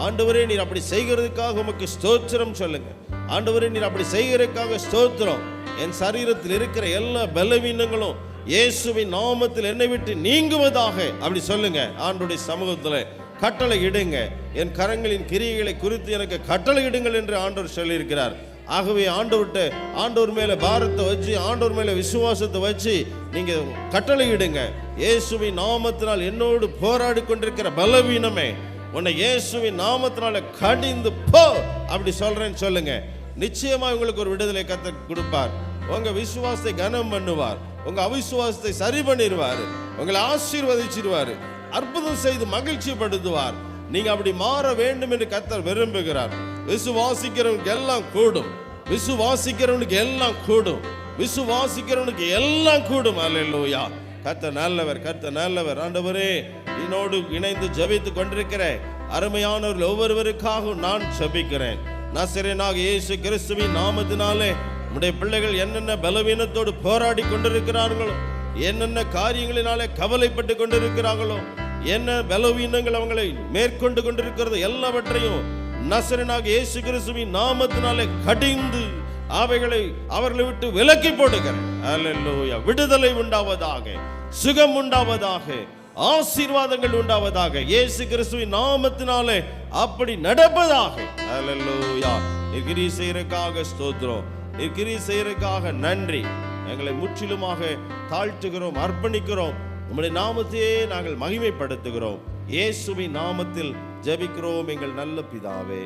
S1: ஆண்டவரே நீர் அப்படி செய்கிறதுக்காக உமக்கு ஸ்தோத்திரம் சொல்லுங்க. ஆண்டவரே நீர் அப்படி செய்கிறதுக்காக ஸ்தோத்திரம். என் சரீரத்தில் இருக்கிற எல்லா பலவீனங்களும் இயேசுவின் நாமத்தில் என்னை விட்டு நீங்குவதாக அப்படி சொல்லுங்க. ஆண்டவருடைய சமூகத்தில் கட்டளை இடுங்க. என் கரங்களின் கிரியைகளை குறித்து எனக்கு கட்டளை இடுங்கள் என்று ஆண்டவர் சொல்லியிருக்கிறார். ஆகவே ஆண்டவர் மேலே பாரத்தை வச்சு, ஆண்டவர் மேலே விசுவாசத்தை வச்சு நீங்க கட்டளை இடுங்க. இயேசுவின் நாமத்தினால் என்னோடு போராடி கொண்டிருக்கிற பலவீனமே, உன்னை இயேசுவின் நாமத்தினால கடிந்து போ அப்படி சொல்றேன்னு சொல்லுங்க. நிச்சயமா உங்களுக்கு ஒரு விடுதலை கர்த்தர் கொடுப்பார். உங்க விசுவாசத்தை கனம் பண்ணுவார், உங்க அவிசுவாசத்தை சரி பண்ணிடுவார், உங்களை ஆசீர்வதிச்சிருவார், அற்புதம் செய்து மகிழ்ச்சிப்படுத்துவார். நீங்க அப்படி மாற வேண்டும் என்று கர்த்தர் விரும்புகிறார். விசுவாசிக்கிறவனுக்கு எல்லாம் கூடும், விசுவாசிக்கிறவனுக்கு எல்லாம் கூடும், விசுவாசிக்கிறவனுக்கு எல்லாம் கூடும். அல்லேலூயா. கர்த்தர் நல்லவர், கர்த்தர் நல்லவர். ஆண்டவரே என்னோடு இணைந்து ஜெபித்துக் கொண்டிருக்கிற அருமையானவர்கள் ஒவ்வொருவருக்காக நான் ஜெபிக்கிறேன். நசரேயனாகிய இயேசு கிறிஸ்துவின் நாமத்தினாலே நம்முடைய பிள்ளைகள் என்னென்ன பலவீனத்தோடு போராடி கொண்டிருக்கிறார்களோ, என்னென்ன காரியங்களினாலே கவலைப்பட்டு கொண்டிருக்கிறார்களோ, என்ன பலவீனங்கள் அவங்களை மேற்கொண்டு கொண்டிருக்கிறது எல்லாவற்றையும் நசரேயனாகிய இயேசு கிறிஸ்துவின் நாமத்தினாலே கடிந்து அவர்களை விட்டு விலக்கி போடுகிறேன். அல்லேலூயா. விடுதலை உண்டாவதாக, சுகம் உண்டாவதாக, ஆசீர்வாதங்கள் உண்டாவதாக. இயேசு கிறிஸ்துவின் நாமத்தினாலே அப்படி நடப்பதாக. அல்லேலூயா. கிரியை செய்யறதுக்காக ஸ்தோத்திரம், கிரியை செய்யறதுக்காக நன்றி. எங்களை முற்றிலுமாக தாழ்த்துகிறோம், அர்ப்பணிக்கிறோம். உம்முடைய நாமத்தையே நாங்கள் மகிமைப்படுத்துகிறோம். இயேசுவின் நாமத்தில் ஜெபிக்கிறோம் எங்கள் நல்ல பிதாவே.